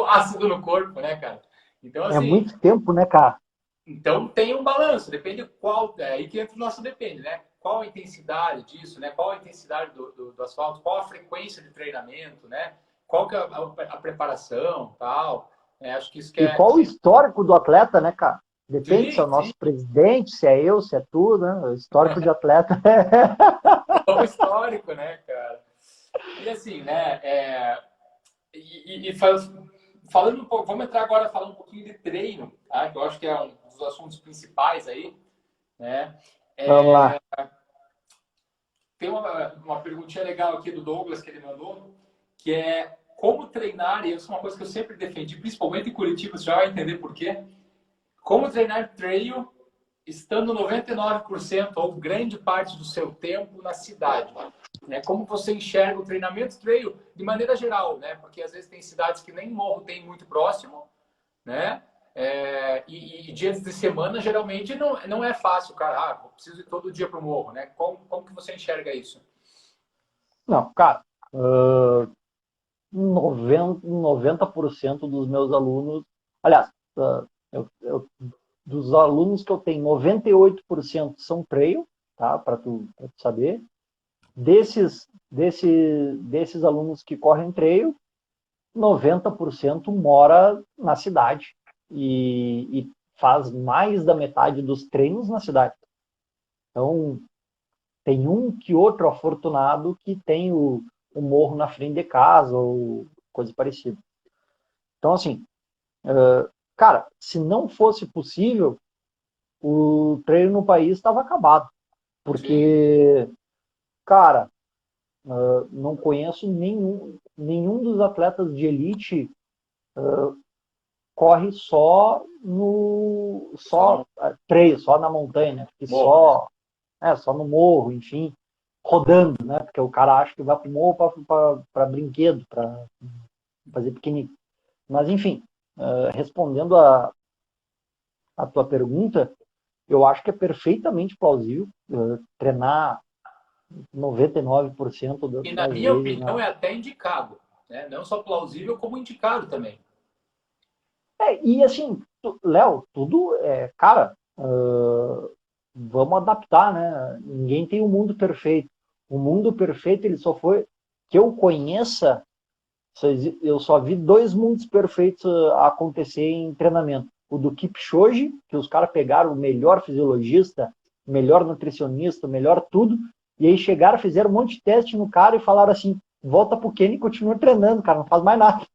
ácido no corpo, né, cara? Então, É assim, muito tempo, né, cara? então tem um balanço, depende qual, aí que entra o nosso depende, né? Qual a intensidade disso, né? Qual a intensidade do asfalto, qual a frequência de treinamento, né? Qual que é a preparação, tal. Acho que isso que E é qual o histórico do atleta, né, cara? Depende se é sim, o sim, nosso presidente, se é eu, se é tu, né? O histórico de atleta. qual o histórico, né, cara? E assim, né? E faz, falando um pouco, vamos entrar agora falando um pouquinho de treino, tá? Que eu acho que é um dos assuntos principais aí, né? Vamos lá. Tem uma perguntinha legal aqui do Douglas que ele mandou, que é como treinar, e isso é uma coisa que eu sempre defendi, principalmente em Curitiba, você já vai entender por quê. Como treinar trail estando 99% ou grande parte do seu tempo na cidade, né? Como você enxerga o treinamento trail de maneira geral, né? Porque às vezes tem cidades que nem morro tem muito próximo, né? E dias de semana geralmente não é fácil, cara. Ah, eu preciso ir todo dia para o morro, né? Como que você enxerga isso? Não, cara, 90% dos meus alunos, aliás, dos alunos que eu tenho, 98% são trail, tá? Para tu saber. Desses alunos que correm trail, 90% mora na cidade e faz mais da metade dos treinos na cidade. Então, tem um que outro afortunado que tem o morro na frente de casa ou coisa parecida. Então, assim, cara, se não fosse possível, o treino no país estava acabado. Sim. Porque, cara, não conheço nenhum dos atletas de elite corre Só no trail, só na montanha, né? Porque morro, né? só no morro, enfim, rodando, né? Porque o cara acha que vai pro morro para brinquedo, para fazer piquenique. Mas, enfim, respondendo a tua pergunta, eu acho que é perfeitamente plausível treinar 99% E na das minha vezes opinião é até indicado, né? Não só plausível, como indicado também. E assim, Léo, tudo cara, vamos adaptar, né? Ninguém tem um mundo perfeito. O mundo perfeito, ele só foi que eu conheça, eu só vi dois mundos perfeitos acontecer em treinamento. O do Kipchoge, que os caras pegaram o melhor fisiologista, o melhor nutricionista, o melhor tudo, e aí chegaram, fizeram um monte de teste no cara e falaram assim, volta pro Kenny e continua treinando, cara, não faz mais nada.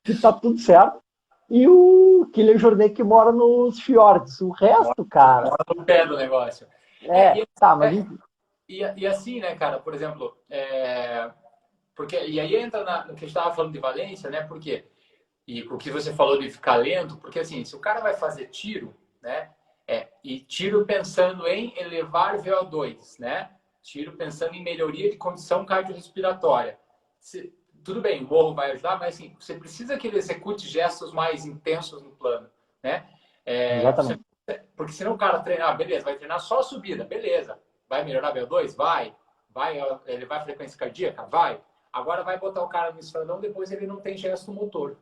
E tá tudo certo. E o Killer Jornet que mora nos fiordes. O resto, cara. Mora no pé do negócio. É, e, Tá, mas é, e assim, né, cara, por exemplo, porque, e aí entra no que a gente estava falando de Valência, né? Porque, e o que você falou de ficar lento, porque assim, se o cara vai fazer tiro, né? E tiro pensando em elevar VO2, né? Tiro pensando em melhoria de condição cardiorrespiratória. Tudo bem, o morro vai ajudar, mas assim, você precisa que ele execute gestos mais intensos no plano, né? exatamente. Porque senão o cara treinar, beleza, vai treinar só a subida, beleza. Vai melhorar VO2? Vai. Ele vai frequência cardíaca? Vai. Agora vai botar o cara no estradão, depois ele não tem gesto motor,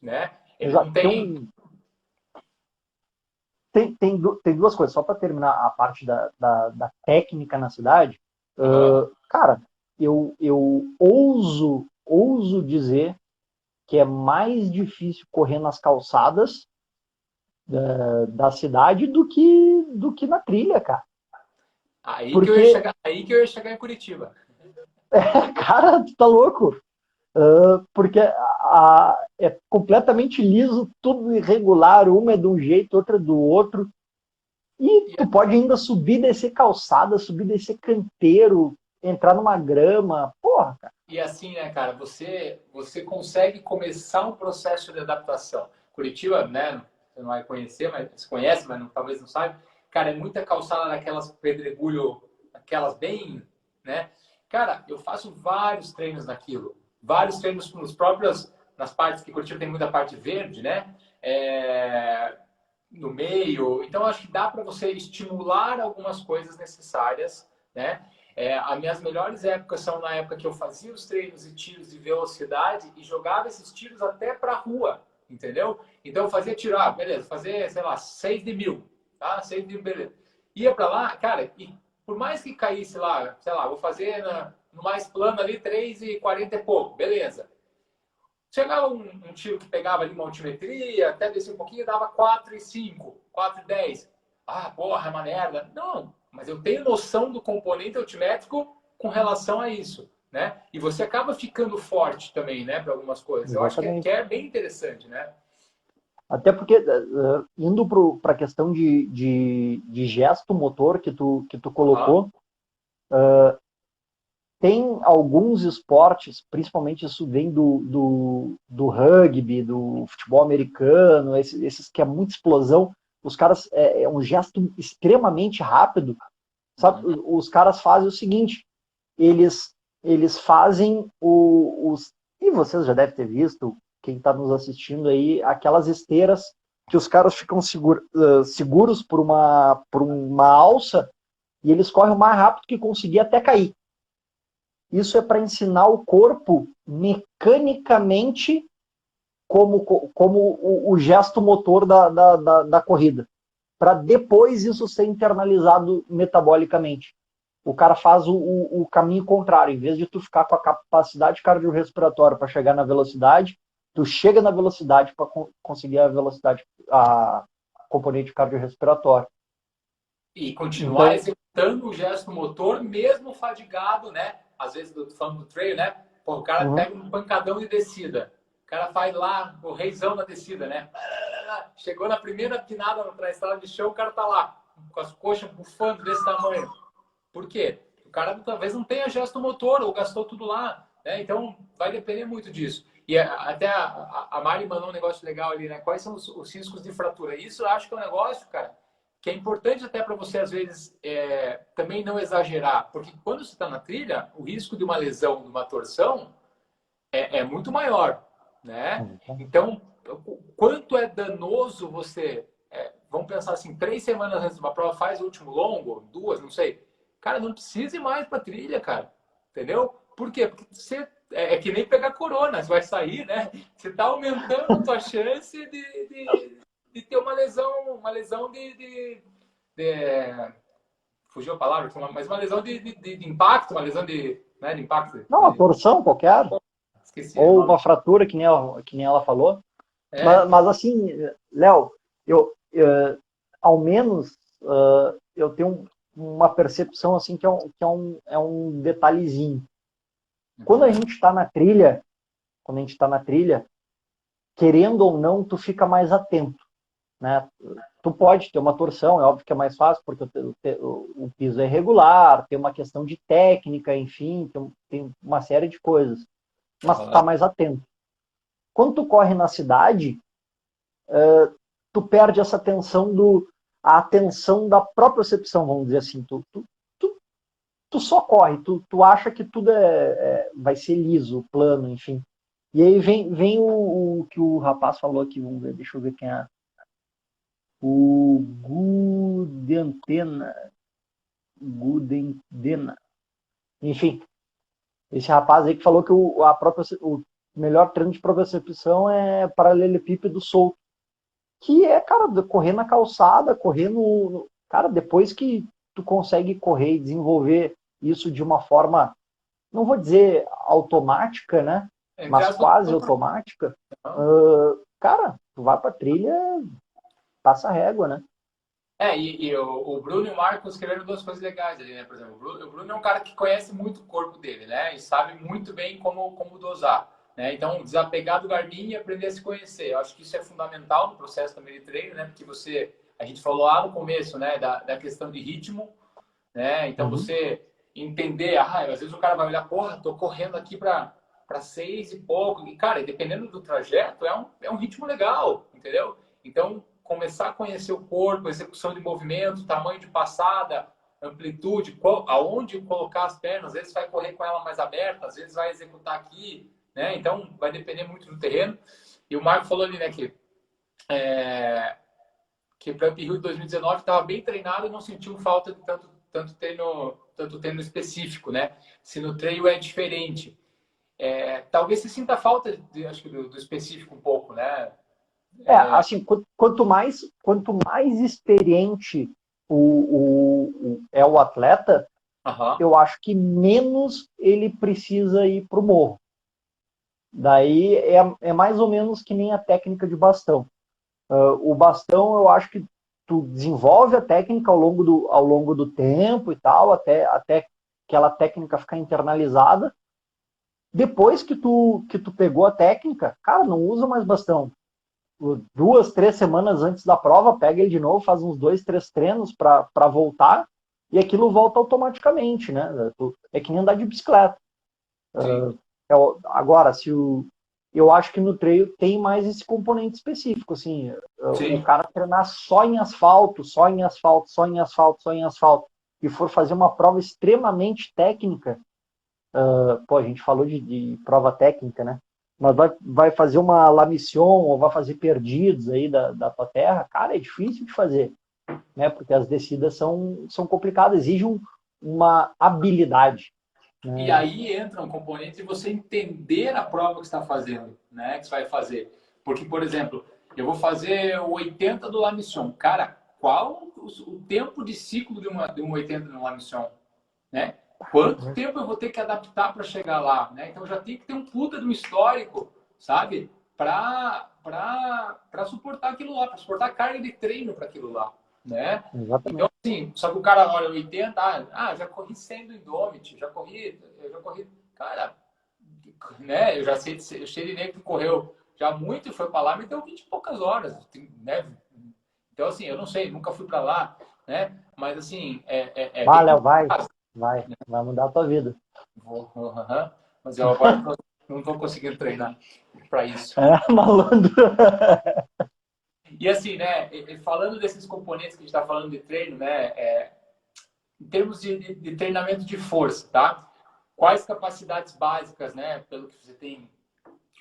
né? Ele Exato. não tem. Tem duas coisas, só para terminar a parte da técnica na cidade. Uhum. Cara, eu ouso dizer que é mais difícil correr nas calçadas da cidade do que na trilha, cara. Porque, Aí que eu ia chegar em Curitiba. cara, tu tá louco? Porque é completamente liso, tudo irregular, uma é de um jeito, outra é do outro. E E, tu pode ainda subir, descer calçada, subir, descer canteiro, entrar numa grama. Porra, cara. e assim, né, cara, você consegue começar um processo de adaptação. Curitiba, né? Você não vai conhecer, mas você conhece, mas talvez não saiba. Cara, é muita calçada naquelas pedregulho, aquelas bem, né? Cara, eu faço vários treinos naquilo. Vários treinos nos próprios, nas partes que Curitiba tem muita parte verde, né? No meio. Então, acho que dá para você estimular algumas coisas necessárias, né? As minhas melhores épocas são na época que eu fazia os treinos e tiros de velocidade e jogava esses tiros até para a rua, entendeu? Então, eu fazia tiro, beleza, fazer, sei lá, 6 de 1.000, tá? 6 de 1.000, beleza. Ia para lá, cara, e por mais que caísse lá, sei lá, vou fazer no mais plano ali 3,40 e pouco, beleza. Chegava um tiro que pegava ali uma altimetria, até descer um pouquinho, dava 4,5, 4,10. Ah, porra, é uma merda. Não, mas eu tenho noção do componente altimétrico com relação a isso. né? E você acaba ficando forte também, né, para algumas coisas. Eu acho que é bem interessante, né? Até porque, indo para a questão de gesto motor que tu colocou, tem alguns esportes, principalmente isso vem do rugby, do futebol americano, esses que é muita explosão, os caras, é um gesto extremamente rápido, sabe? Os caras fazem o seguinte, eles fazem e vocês já devem ter visto, quem está nos assistindo aí, aquelas esteiras que os caras ficam seguros por uma alça e eles correm o mais rápido que conseguir até cair. Isso é para ensinar o corpo mecanicamente como o gesto motor da corrida. Para depois isso ser internalizado metabolicamente. O cara faz o caminho contrário. Em vez de tu ficar com a capacidade cardiorrespiratória para chegar na velocidade, tu chega na velocidade para conseguir a velocidade, a componente cardiorrespiratória. E continuar executando o gesto motor, mesmo fadigado, né? Às vezes, falando do trail, né? Pô, o cara pega um pancadão de descida. O cara faz lá o reizão da descida, né? Chegou na primeira pinada na estrada de chão, o cara tá lá, com as coxas bufando desse tamanho. Por quê? O cara talvez não tenha gesto motor ou gastou tudo lá, né? Então vai depender muito disso. E até a Mari mandou um negócio legal ali, né? Quais são os riscos de fratura? Isso eu acho que é um negócio, cara, que é importante até para você, às vezes, também não exagerar. Porque quando você está na trilha, o risco de uma lesão, de uma torção, é muito maior, né? Então, quanto é danoso você... vamos pensar assim, 3 semanas antes de uma prova, faz o último longo, 2, não sei. Cara, não precisa ir mais para trilha, cara. Entendeu? Por quê? Porque você... É que nem pegar corona, você vai sair, né? Você está aumentando a tua chance de ter uma lesão fugiu a palavra, mas uma lesão de impacto, uma lesão né, de impacto. Não, uma torção qualquer. Esqueci ou uma fratura, que nem ela falou. Mas assim, Léo, ao menos eu tenho uma percepção assim que é um detalhezinho. Quando a gente está na trilha, querendo ou não, tu fica mais atento, né? Tu pode ter uma torção, é óbvio que é mais fácil, porque o piso é irregular, tem uma questão de técnica, enfim, tem uma série de coisas. Mas tu tá mais atento. Quando tu corre na cidade, tu perde essa a atenção da própria percepção, vamos dizer assim. Tu só corre, tu acha que tudo vai ser liso, plano, enfim. E aí vem o que o rapaz falou aqui, vamos ver, deixa eu ver quem é. O Gudendena. Enfim, esse rapaz aí que falou que o melhor treino de propriocepção é paralelepípedo solto. Que cara, correr na calçada, correr no... Cara, depois que tu consegue correr e desenvolver isso de uma forma, não vou dizer automática, né? Mas quase automática. Cara, tu vai pra trilha, passa a régua, né? E o Bruno e o Marcos escreveram 2 coisas legais ali, né? Por exemplo, o Bruno é um cara que conhece muito o corpo dele, né? E sabe muito bem como dosar, né? Então, desapegar do Garmin e aprender a se conhecer. Eu acho que isso é fundamental no processo também de treino, né? Porque a gente falou lá no começo, né? Da questão de ritmo, né? Então, você entender, às vezes o cara vai olhar, porra, tô correndo aqui para 6 e pouco. E, cara, dependendo do trajeto, é um ritmo legal, entendeu? Então, começar a conhecer o corpo, execução de movimento, tamanho de passada, amplitude, aonde colocar as pernas. Às vezes vai correr com ela mais aberta, às vezes vai executar aqui, né? Então, vai depender muito do terreno. E o Marco falou ali, né, que para o Up Hill de 2019 estava bem treinado e não sentiu falta de tanto treino específico, né? Se no trail é diferente. Talvez se sinta falta, acho que do específico um pouco, né? Assim, quanto mais experiente é o atleta, eu acho que menos ele precisa ir para o morro. Daí é mais ou menos que nem a técnica de bastão. O bastão, eu acho que tu desenvolve a técnica ao longo do tempo e tal, até aquela técnica ficar internalizada, Depois que tu pegou a técnica, cara, não usa mais bastão. 2, 3 semanas antes da prova, pega ele de novo, faz uns 2, 3 treinos para voltar, e aquilo volta automaticamente, né? É que nem andar de bicicleta. Sim. Agora, eu acho que no treino tem mais esse componente específico, assim, o Sim. cara treinar só em asfalto, só em asfalto, só em asfalto, só em asfalto, e for fazer uma prova extremamente técnica, pô, a gente falou de prova técnica, né? Mas vai fazer uma La Mission ou vai fazer perdidos aí da tua terra, cara, é difícil de fazer, né? Porque as descidas são complicadas, exigem uma habilidade, E né? aí entra um componente de você entender a prova que está fazendo, né? Que você vai fazer. Porque, por exemplo, eu vou fazer o 80 do La Mission. Cara, qual o tempo de ciclo de um 80 no La Mission? Né? Quanto tempo eu vou ter que adaptar para chegar lá? Né? Então já tem que ter um puta de um histórico, sabe? Para suportar aquilo lá, para suportar a carga de treino para aquilo lá. Né? Então, Exatamente. assim, só que o cara olha 80, já corri 100 do Indomit, eu já corri, cara, né? Eu sei de nego que correu já muito e foi para lá, me deu 20 e poucas horas, né? Então, assim, eu não sei, nunca fui para lá, né? Mas, assim, é bem Léo, complicado. vai mudar a tua vida. Aham. Mas eu agora não estou conseguindo treinar para isso. É, malandro. E assim, né, falando desses componentes que a gente está falando de treino, né, em termos de treinamento de força, tá? Quais capacidades básicas, né, pelo que você tem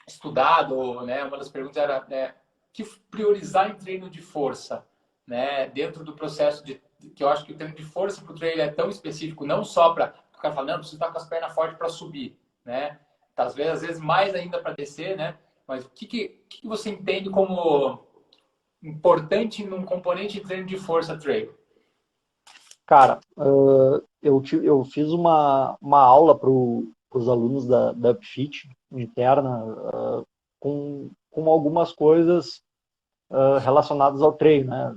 estudado, né, uma das perguntas era, né, que priorizar em treino de força, né, dentro do processo que eu acho que o treino de força para o treino é tão específico, não só para o cara falar, não, preciso estar com as pernas fortes para subir, né, às vezes mais ainda para descer, né, mas o que você entende como importante num componente de treino de força treino? Cara, eu fiz uma aula para os alunos da Upfit interna, com algumas coisas relacionadas ao treino, né?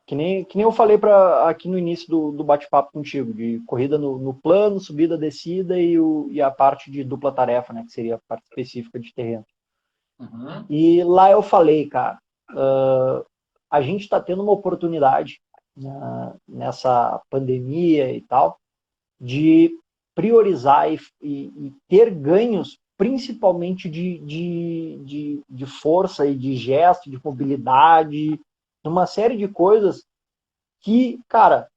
Que nem eu falei aqui no início do bate-papo contigo, de corrida no plano, subida, descida e a parte de dupla tarefa, né? Que seria a parte específica de terreno. Uhum. E lá eu falei, cara, a gente está tendo uma oportunidade, nessa pandemia e tal, de priorizar e ter ganhos, principalmente de força e de gesto, de mobilidade, uma série de coisas que, cara,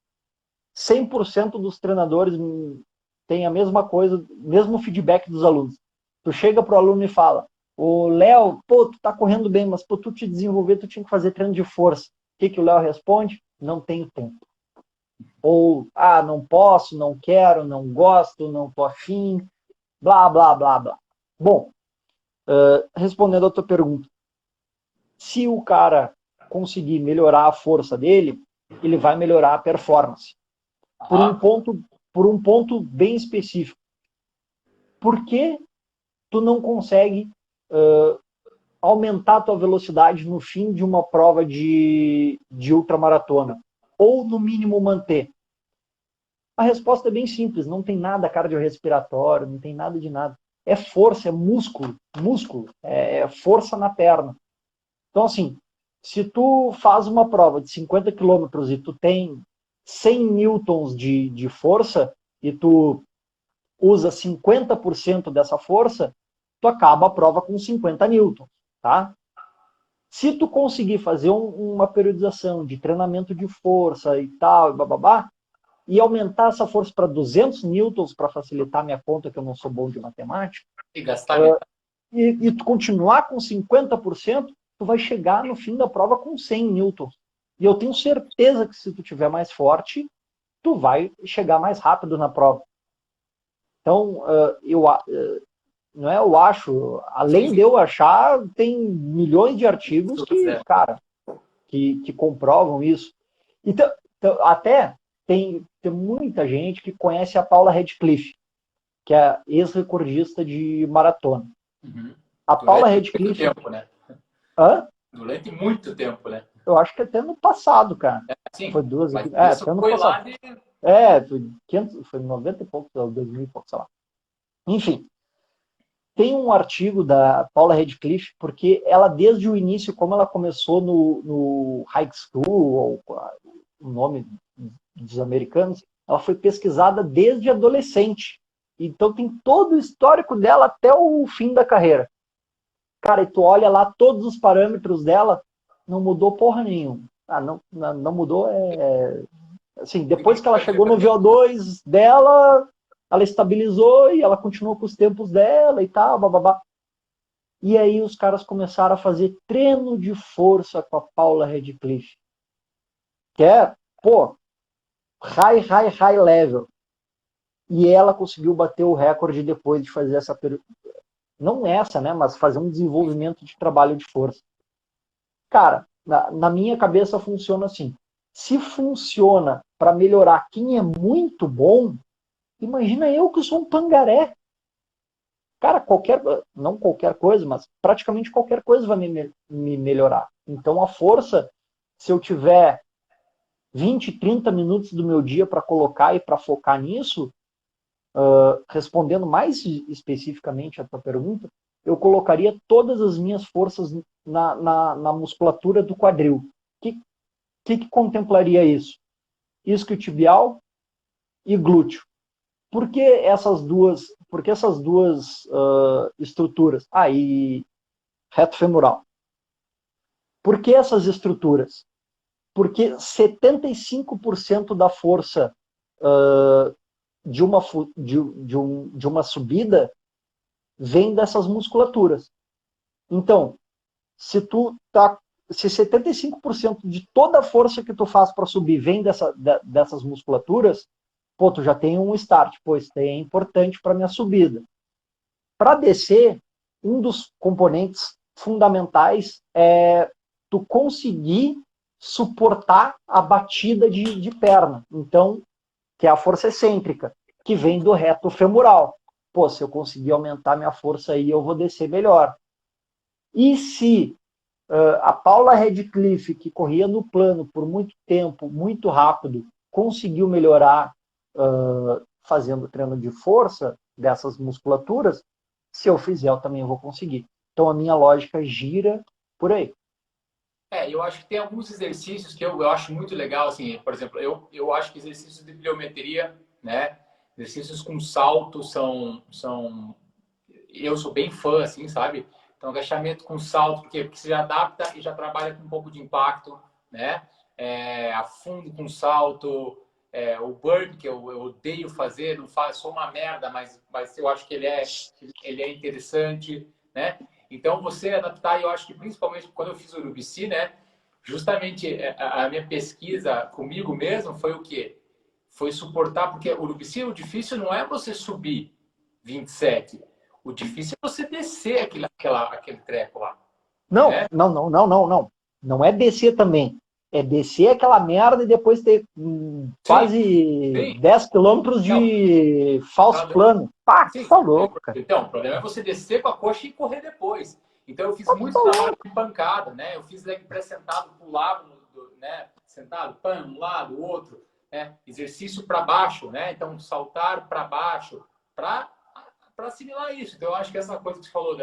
100% dos treinadores têm a mesma coisa, mesmo feedback dos alunos. Tu chega pro aluno e fala, o Léo, pô, tu tá correndo bem, mas pra tu te desenvolver, tu tinha que fazer treino de força. O que o Léo responde? Não tenho tempo. Ou, não posso, não quero, não gosto, não tô afim, blá, blá, blá, blá. Bom, respondendo a tua pergunta, se o cara conseguir melhorar a força dele, ele vai melhorar a performance. Por um Aham. ponto, por um ponto bem específico. Por que tu não consegue aumentar a tua velocidade no fim de uma prova de ultramaratona? Ou, no mínimo, manter? A resposta é bem simples, não tem nada cardiorrespiratório, não tem nada de nada. É força, é músculo, é força na perna. Então, assim, se tu faz uma prova de 50 quilômetros e tu tem 100 newtons de força e tu usa 50% dessa força, tu acaba a prova com 50 newtons, tá? Se tu conseguir fazer uma periodização de treinamento de força e tal, bababá, e aumentar essa força para 200 newtons para facilitar minha conta, que eu não sou bom de matemática, E gastar metade. e tu continuar com 50%, tu vai chegar no fim da prova com 100 newtons. E eu tenho certeza que se tu tiver mais forte, tu vai chegar mais rápido na prova. Então, não é eu acho, Sim, além de sim. eu achar, tem milhões de artigos que, É. cara, que comprovam isso. Então, até tem muita gente que conhece a Paula Radcliffe, que é ex-recordista de maratona. Uhum. A Paula Durante muito Radcliffe, tempo, né? hã? Durante muito tempo, né? Eu acho que até no passado, cara. Foi Sim, duas, mas isso até no foi passado. lá de. Foi 90 e poucos, 2000 e poucos, sei lá. Enfim, tem um artigo da Paula Radcliffe, porque ela, desde o início, como ela começou no high school, ou o nome dos americanos, ela foi pesquisada desde adolescente. Então tem todo o histórico dela até o fim da carreira. Cara, e tu olha lá todos os parâmetros dela, não mudou porra nenhuma. Ah, não mudou, assim, depois que ela chegou no VO2 dela, ela estabilizou e ela continuou com os tempos dela e tal, bababá. E aí os caras começaram a fazer treino de força com a Paula Radcliffe. Que é, pô, high level. E ela conseguiu bater o recorde depois de fazer essa... Não essa, né? Mas fazer um desenvolvimento de trabalho de força. Cara, na minha cabeça funciona assim. Se funciona para melhorar quem é muito bom, imagina eu que sou um pangaré. Cara, não qualquer coisa, mas praticamente qualquer coisa vai me melhorar. Então a força, se eu tiver 20, 30 minutos do meu dia para colocar e para focar nisso, respondendo mais especificamente a tua pergunta, eu colocaria todas as minhas forças na musculatura do quadril. O que contemplaria isso? Isquiotibial e glúteo. Por que essas duas estruturas? E reto femoral. Por que essas estruturas? Porque 75% da força de uma subida vem dessas musculaturas. Então, se 75% de toda a força que tu faz para subir vem dessas musculaturas, pô, tu já tem um start, pô, isso é importante para minha subida. Para descer, um dos componentes fundamentais é tu conseguir suportar a batida de perna. Então, que é a força excêntrica, que vem do reto femoral. Pô, se eu conseguir aumentar minha força aí, eu vou descer melhor. E se a Paula Radcliffe, que corria no plano por muito tempo, muito rápido, conseguiu melhorar fazendo treino de força dessas musculaturas, se eu fizer, eu também vou conseguir. Então a minha lógica gira por aí. Eu acho que tem alguns exercícios que eu acho muito legal, assim, por exemplo, eu acho que exercícios de pliometria, né, exercícios com salto eu sou bem fã, assim, sabe? Então, agachamento com salto, porque você já adapta e já trabalha com um pouco de impacto, né? Afundo com salto, o burpee, que eu odeio fazer, não faço, sou uma merda, mas eu acho que ele é interessante, né? Então, você adaptar, eu acho que principalmente quando eu fiz o Urubici, né? Justamente a minha pesquisa comigo mesmo foi o quê? Foi suportar, porque o Urubici, o difícil não é você subir 27. O difícil é você descer aquele treco lá. Não, Né? não. Não é descer também. É descer aquela merda e depois ter Sim, quase sim. 10 quilômetros Não, de falso plano. Pá, sim. tá louco, cara. Então, o problema é você descer com a coxa e correr depois. Então, eu fiz Tá muito trabalho louco. de pancada, né? Eu fiz leg press sentado, pulava, né? Sentado, um lado, o outro, né? Exercício para baixo, né? Então, saltar para baixo, para assimilar isso. Então, eu acho que essa coisa que você falou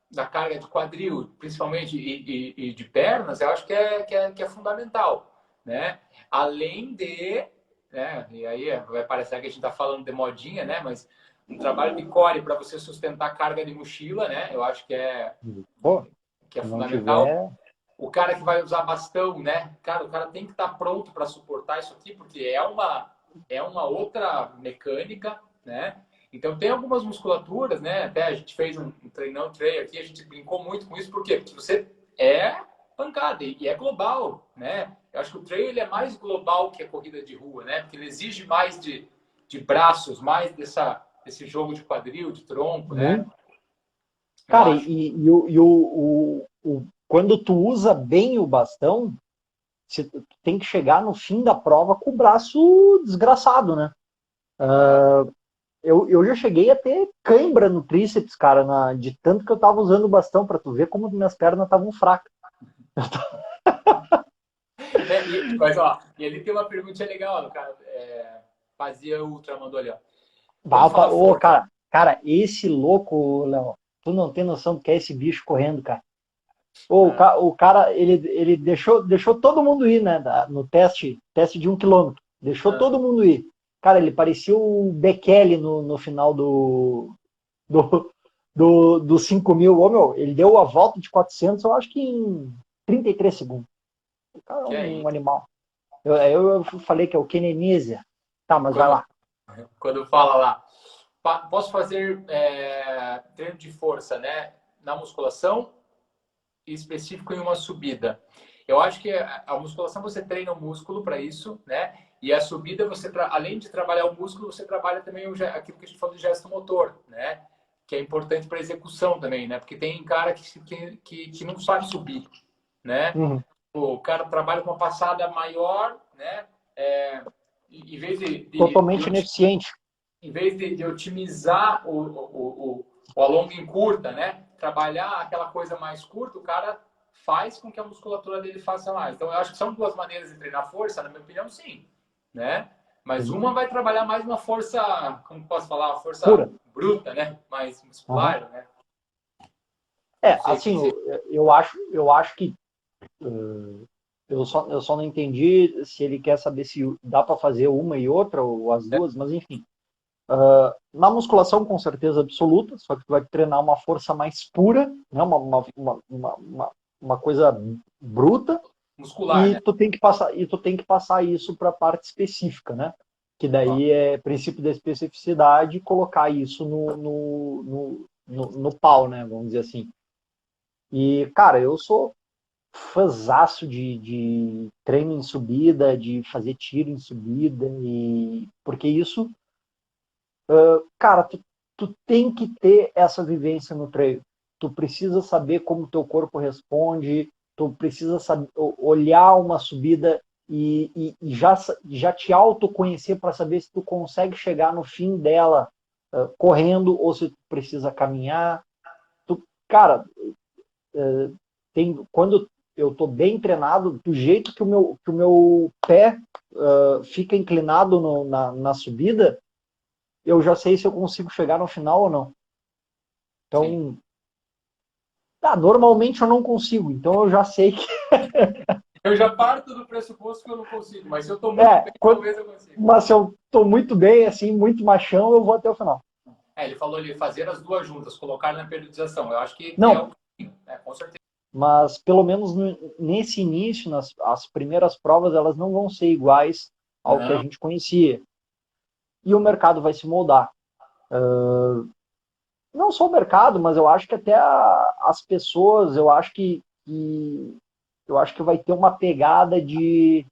da carga de quadril, principalmente, e de pernas, eu acho que é fundamental, né? Além de, né? E aí vai parecer que a gente está falando de modinha, né? Mas um trabalho de core para você sustentar carga de mochila, né? Eu acho Pô, que é se não fundamental. tiver... O cara que vai usar bastão, né? Cara, o cara tem que estar pronto para suportar isso aqui, porque é uma outra mecânica, né? Então tem algumas musculaturas, né? Até a gente fez um treinão trail aqui, a gente brincou muito com isso, por quê? Porque você é pancada e é global, né? Eu acho que o trail ele é mais global que a corrida de rua, né? Porque ele exige mais de braços, mais desse jogo de quadril, de tronco, né? Muito. Eu Cara, acho. quando tu usa bem o bastão, tu tem que chegar no fim da prova com o braço desgraçado, né? Eu já cheguei a ter cãibra no tríceps, cara, de tanto que eu tava usando o bastão, pra tu ver como minhas pernas estavam fracas. Mas, ó, e ele tem uma pergunta legal, cara. Fazia Ultra mandou ali, ó. Vamos Bah, falar ô, força. cara, Cara, esse louco, Léo, tu não tem noção do que é esse bicho correndo, cara. Pô, Ah, o cara, ele deixou todo mundo ir, né? No teste de 1 quilômetro. Deixou ah. todo mundo ir. Cara, ele parecia o Bekele no final do, do 5 mil. Ô, meu, ele deu a volta de 400, eu acho que em 33 segundos. O cara é Que é um isso? animal. Eu falei que é o Kenenisa. Tá, mas vai Quando, lá. quando fala lá, posso fazer treino de força, né? Na musculação, específico em uma subida. Eu acho que a musculação você treina o músculo para isso, né? E a subida você além de trabalhar o músculo, você trabalha também aquilo que a gente falou de gesto motor, né? Que é importante para execução também, né? Porque tem cara que não sabe subir, né? Uhum. O cara trabalha com uma passada maior, né? Em vez Totalmente ineficiente. em vez de otimizar o alongo em curta, né? Trabalhar aquela coisa mais curta, o cara faz com que a musculatura dele faça mais. Então, eu acho que são duas maneiras de treinar força, na minha opinião, sim, né? Mas Sim. uma vai trabalhar mais uma força, como posso falar, uma força Pura. bruta, né? Mais Uhum. muscular, né? Não É, sei o que assim, você... eu acho que eu só não entendi se ele quer saber se dá para fazer uma e outra, ou as duas, mas enfim. Na musculação, com certeza absoluta, só que tu vai treinar uma força mais pura, né? Uma coisa bruta, Muscular, e né? tu tem que passar isso para a parte específica, né? Que Ó, daí é princípio da especificidade, e colocar isso no pau, né? Vamos dizer assim. E, cara, eu sou fãzaço de treino em subida, de fazer tiro em subida, e porque isso, cara, tu tem que ter essa vivência no treino. Tu precisa saber como teu corpo responde, tu precisa saber, olhar uma subida e já te autoconhecer para saber se tu consegue chegar no fim dela correndo ou se tu precisa caminhar. Cara, quando eu estou bem treinado, do jeito que o meu pé fica inclinado na subida, eu já sei se eu consigo chegar no final ou não. sim. Então, normalmente eu não consigo, então eu já sei que. Eu já parto do pressuposto que eu não consigo, mas se eu estou muito bem, Quando, talvez eu consiga. mas se eu estou muito bem, assim, muito machão, eu vou até o final. Ele falou ali fazer as duas juntas, colocar na periodização. Eu acho que é o Não, caminho, né? Com certeza. mas pelo menos nesse início, as primeiras provas, elas não vão ser iguais ao que a Não. gente conhecia. E o mercado vai se moldar. Não só o mercado, mas eu acho que até as pessoas, eu acho que vai ter uma pegada de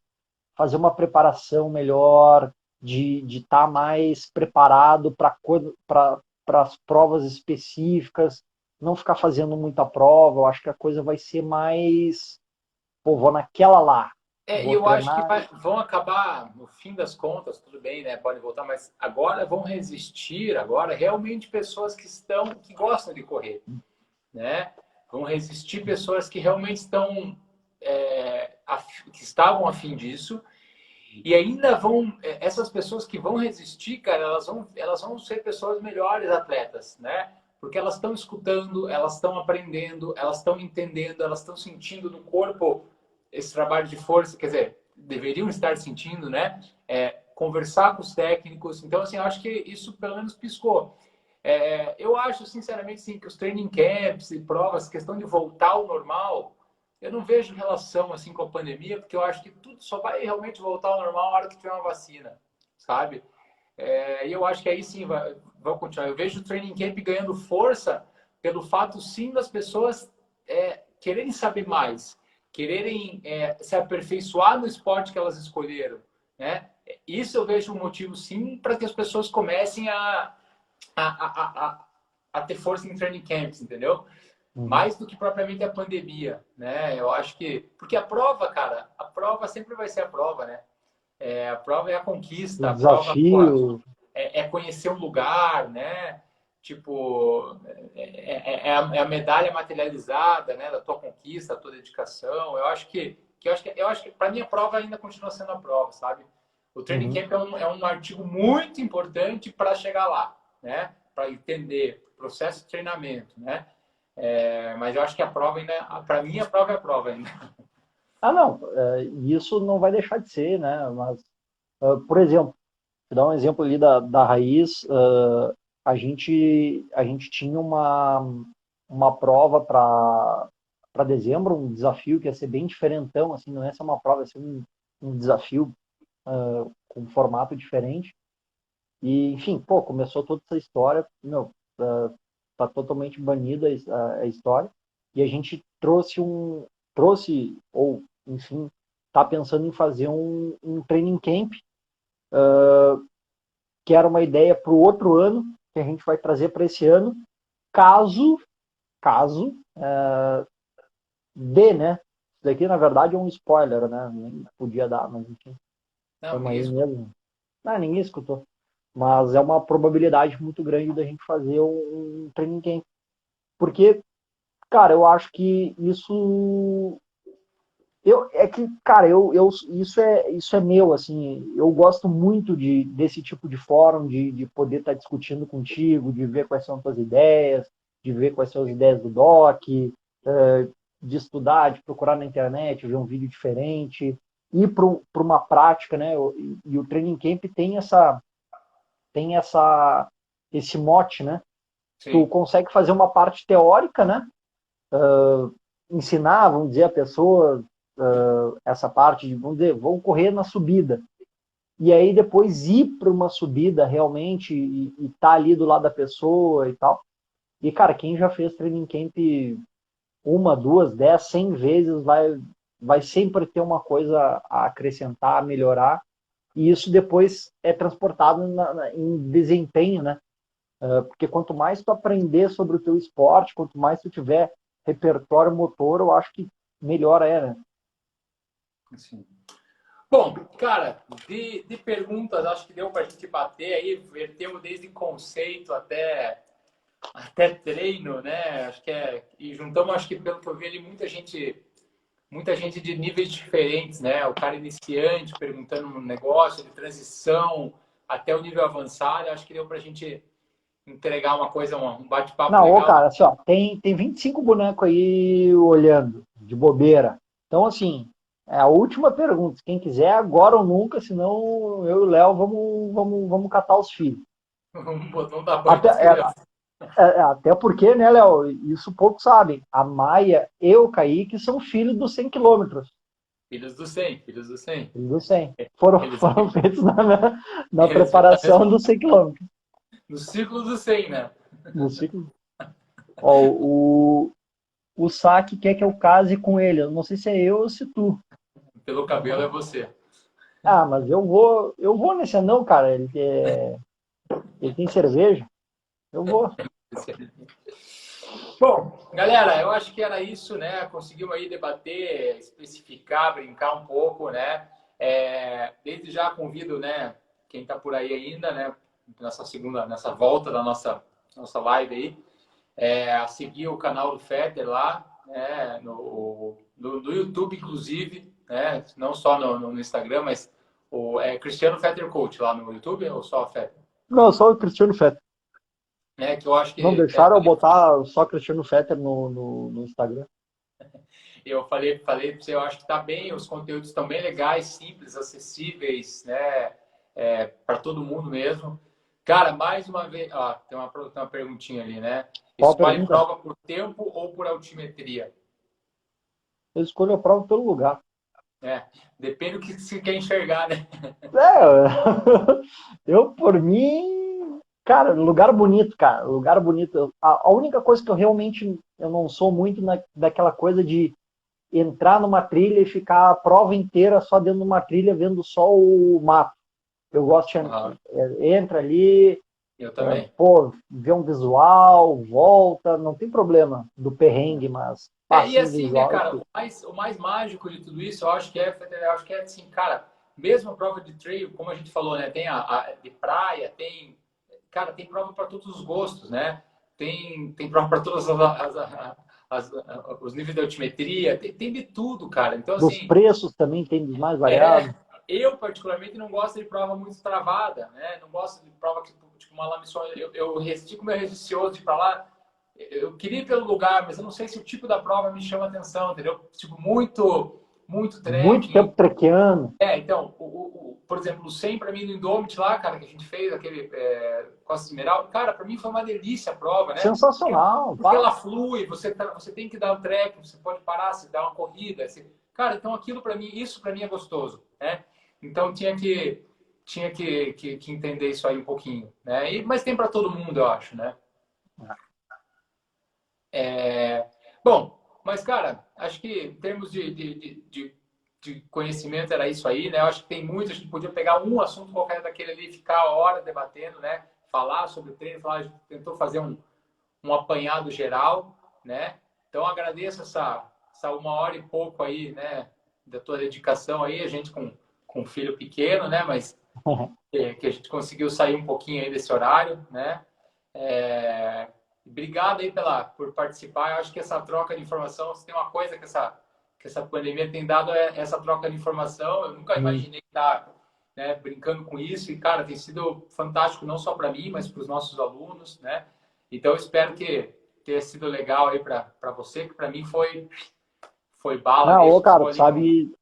fazer uma preparação melhor, de estar mais preparado para as provas específicas, não ficar fazendo muita prova. Eu acho que a coisa vai ser mais, pô, vou naquela lá, E vou eu acho que treinar. vão acabar, no fim das contas, tudo bem, né? Pode voltar, mas agora vão resistir, agora realmente pessoas que gostam de correr, né? Vão resistir pessoas que realmente que estavam afim disso. E ainda essas pessoas que vão resistir, cara, elas vão ser pessoas melhores atletas, né? Porque elas estão escutando, elas estão aprendendo, elas estão entendendo, elas estão sentindo no corpo esse trabalho de força, quer dizer, deveriam estar sentindo, né? Conversar com os técnicos. Então, assim, eu acho que isso pelo menos piscou. Eu acho, sinceramente, sim, que os training camps e provas, questão de voltar ao normal, eu não vejo relação assim com a pandemia, porque eu acho que tudo só vai realmente voltar ao normal na hora que tiver uma vacina, sabe? E eu acho que aí sim vai continuar. Eu vejo o training camp ganhando força pelo fato, sim, das pessoas quererem saber mais, quererem se aperfeiçoar no esporte que elas escolheram, né? Isso eu vejo um motivo, sim, para que as pessoas comecem a, a, a, a ter força em training camps, entendeu? Uhum. Mais do que propriamente a pandemia, né? Eu acho que porque a prova, cara, a prova sempre vai ser a prova, né? A prova é a O conquista, a prova, pô, desafio. é conhecer um lugar, né? Tipo, é a medalha materializada, né? Da tua conquista, da tua dedicação. Eu acho que para mim a prova ainda continua sendo a prova, sabe? O training Uhum. camp é um artigo muito importante para chegar lá, né? para entender o processo de treinamento, né? Mas eu acho que a prova ainda, para mim, a prova é a prova ainda. Ah, não, isso não vai deixar de ser, né? Mas, por exemplo, vou dar um exemplo ali da Raiz, a gente tinha uma prova para dezembro, um desafio que ia ser bem diferentão, assim, não ia ser uma prova, ia ser um desafio com um formato diferente. E, enfim, pô, começou toda essa história, meu, tá totalmente banida a história, e a gente trouxe, ou, enfim, tá pensando em fazer um training camp, que era uma ideia para o outro ano, que a gente vai trazer para esse ano, caso dê, né? Isso daqui, na verdade, é um spoiler, né? Nem podia dar, mas enfim, Não, estamos ninguém aí escuta. mesmo. Ah, ninguém escutou. Mas é uma probabilidade muito grande da gente fazer um training camp. Porque, cara, eu acho que isso. É que, cara, isso é meu, assim. Eu gosto muito desse tipo de fórum, de poder estar discutindo contigo, de ver quais são as tuas ideias, de ver quais são as ideias do Doc, de estudar, de procurar na internet, ver um vídeo diferente, ir para uma prática, né? E o Training Camp tem esse mote, né? Tu Sim. consegue fazer uma parte teórica, né? Ensinar, vamos dizer, a pessoa essa parte de, vamos dizer, vou correr na subida. E aí depois ir para uma subida realmente e tá ali do lado da pessoa e tal. E, cara, quem já fez training camp uma, duas, 10, 100 vezes vai sempre ter uma coisa a acrescentar, a melhorar. E isso depois é transportado em desempenho, né? Porque quanto mais tu aprender sobre o teu esporte, quanto mais tu tiver repertório motor, eu acho que melhor é, né? Sim. Bom, cara, de perguntas, acho que deu para a gente bater aí, vertemos desde conceito até treino, né? Acho que e juntamos, acho que pelo que eu vi ali, muita gente de níveis diferentes, né? O cara iniciante perguntando um negócio de transição até o nível avançado, acho que deu para a gente entregar uma coisa, um bate-papo Não, ô, legal. cara, assim, ó, tem 25 bonecos aí olhando, de bobeira. Então, assim, é a última pergunta. Quem quiser, agora ou nunca, senão eu e o Léo vamos catar os filhos. Vamos dar banho Até, nas crianças. até porque, né, Léo, isso poucos sabem. A Maia e o Kaique são filhos dos 100 quilômetros. Filhos do 100, filhos do 100. Filhos dos 100. Foram, Eles, foram feitos na eles vão estar preparação dos 100 quilômetros. no ciclo do 100, né? No ciclo. Ó, o Saque quer que eu case com ele. Eu não sei se é eu ou se tu. Pelo cabelo é você. Ah, mas eu vou nesse anão, cara. Ele tem cerveja. Eu vou. Bom, galera, eu acho que era isso, né? Conseguimos aí debater, especificar, brincar um pouco, né? Desde já convido, né, quem está por aí ainda, né, nessa volta da nossa live aí, a seguir o canal do Fetter lá, né, no YouTube, inclusive, né? Não só no Instagram, mas Cristiano Fetter Coach lá no YouTube ou só Fetter? Não, só o Cristiano Fetter. Que eu acho Não que deixaram eu botar só Cristiano Fetter no Instagram. eu falei para você, eu acho que está bem, os conteúdos estão bem legais, simples, acessíveis, né? Para todo mundo mesmo. Cara, mais uma vez, tem uma perguntinha ali, né? Qual a Escolhe pergunta? prova por tempo ou por altimetria? Eu escolho a prova pelo lugar. Depende do que você quer enxergar, né? É, eu por mim, cara, lugar bonito, cara, lugar bonito. A única coisa que eu realmente eu não sou muito daquela coisa de entrar numa trilha e ficar a prova inteira só dentro de uma trilha vendo só o mato. Eu gosto de Uhum. entra ali, Eu também. pô, vê um visual, volta, não tem problema do perrengue, mas E passa um assim, né, visual. cara, o mais mágico de tudo isso, eu acho que é assim, cara, mesmo a prova de trail, como a gente falou, né, tem a de praia, cara, tem prova para todos os gostos, né? Tem prova para todos os níveis de altimetria, tem de tudo, cara. Então, Dos assim, preços também tem dos mais é, variados. eu particularmente não gosto de prova muito travada, né? Não gosto de prova que, tipo, uma lá missão, eu resisti como eu resistindo de ir para lá. Eu queria ir pelo lugar, mas eu não sei se o tipo da prova me chama atenção, entendeu? Tipo, muito Muito trekking. tempo trequeando. Então, por exemplo, o 100 para mim no Indomit lá, cara, que a gente fez, aquele Costa Esmeralda, cara, para mim foi uma delícia a prova, né? Sensacional, Porque pá. ela flui, você tem que dar o trekking, você pode parar, você dá uma corrida. Cara, então aquilo para mim, isso para mim é gostoso, né? Então tinha que entender isso aí um pouquinho, né? Mas tem para todo mundo, eu acho, né? Bom, mas, cara, acho que em termos de conhecimento era isso aí, né? Eu acho que tem muito, a gente podia pegar um assunto qualquer daquele ali e ficar a hora debatendo, né? Falar sobre o treino, falar, a gente tentou fazer um apanhado geral, né? Então, agradeço essa 1 hora e pouco aí, né? Da tua dedicação aí, a gente com um filho pequeno, né? Mas que a gente conseguiu sair um pouquinho aí desse horário, né? Obrigado aí por participar. Eu acho que essa troca de informação, se tem uma coisa que essa pandemia tem dado é essa troca de informação. Eu nunca imaginei estar, né, brincando com isso e, cara, tem sido fantástico não só para mim, mas para os nossos alunos, né? Então, eu espero que tenha sido legal aí para você, que para mim foi bala Não, ô, mesmo. cara, Estou tu ali com...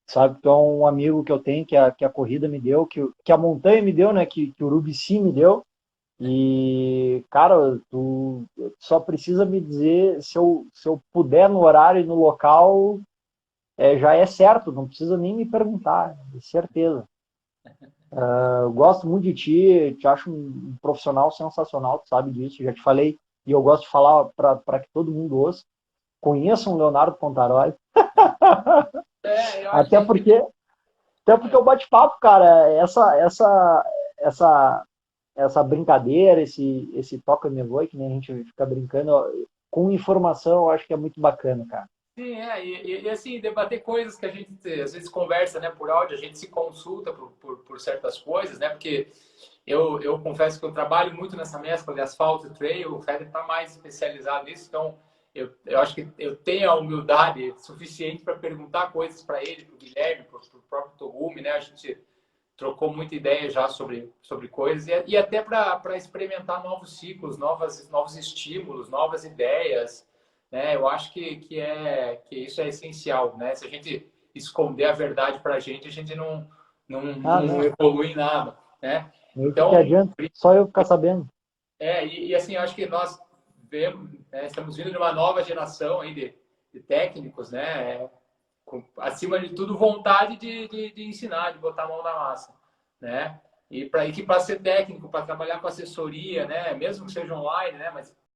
sabe que é um amigo que eu tenho que a corrida me deu, que a montanha me deu, né? Que o Urubici me deu. E, cara, tu só precisa me dizer se eu puder no horário e no local, já é certo, não precisa nem me perguntar, de certeza. Eu gosto muito de ti, te acho um profissional sensacional, tu sabe disso, já te falei, e eu gosto de falar para que todo mundo ouça. Conheçam o Leonardo Pontaroli, Eu acho até que... porque, até porque o bate-papo, cara, essa essa brincadeira, esse toca-me voe, que nem a gente fica brincando, ó, com informação, eu acho que é muito bacana, cara. Sim, e assim, debater coisas que a gente às vezes conversa, né, por áudio, a gente se consulta por certas coisas, né, porque eu confesso que eu trabalho muito nessa mescla de asfalto e trail, o Federer está mais especializado nisso, então eu acho que eu tenho a humildade suficiente para perguntar coisas para ele, para o Guilherme, para o próprio Togumi, né, a gente trocou muita ideia já sobre coisas e até para experimentar novos ciclos, novos estímulos, novas ideias, né? Eu acho que isso é essencial, né? Se a gente esconder a verdade para a gente Ah, não não, evolui em nada, né? meio que Então, adianta, só eu ficar sabendo. assim, eu acho que nós vemos, né, estamos vindo de uma nova geração aí de técnicos, né? Acima de tudo, vontade de ensinar, de botar a mão na massa, né? E para ser técnico, para trabalhar com assessoria, né? Mesmo que seja online, né? Mas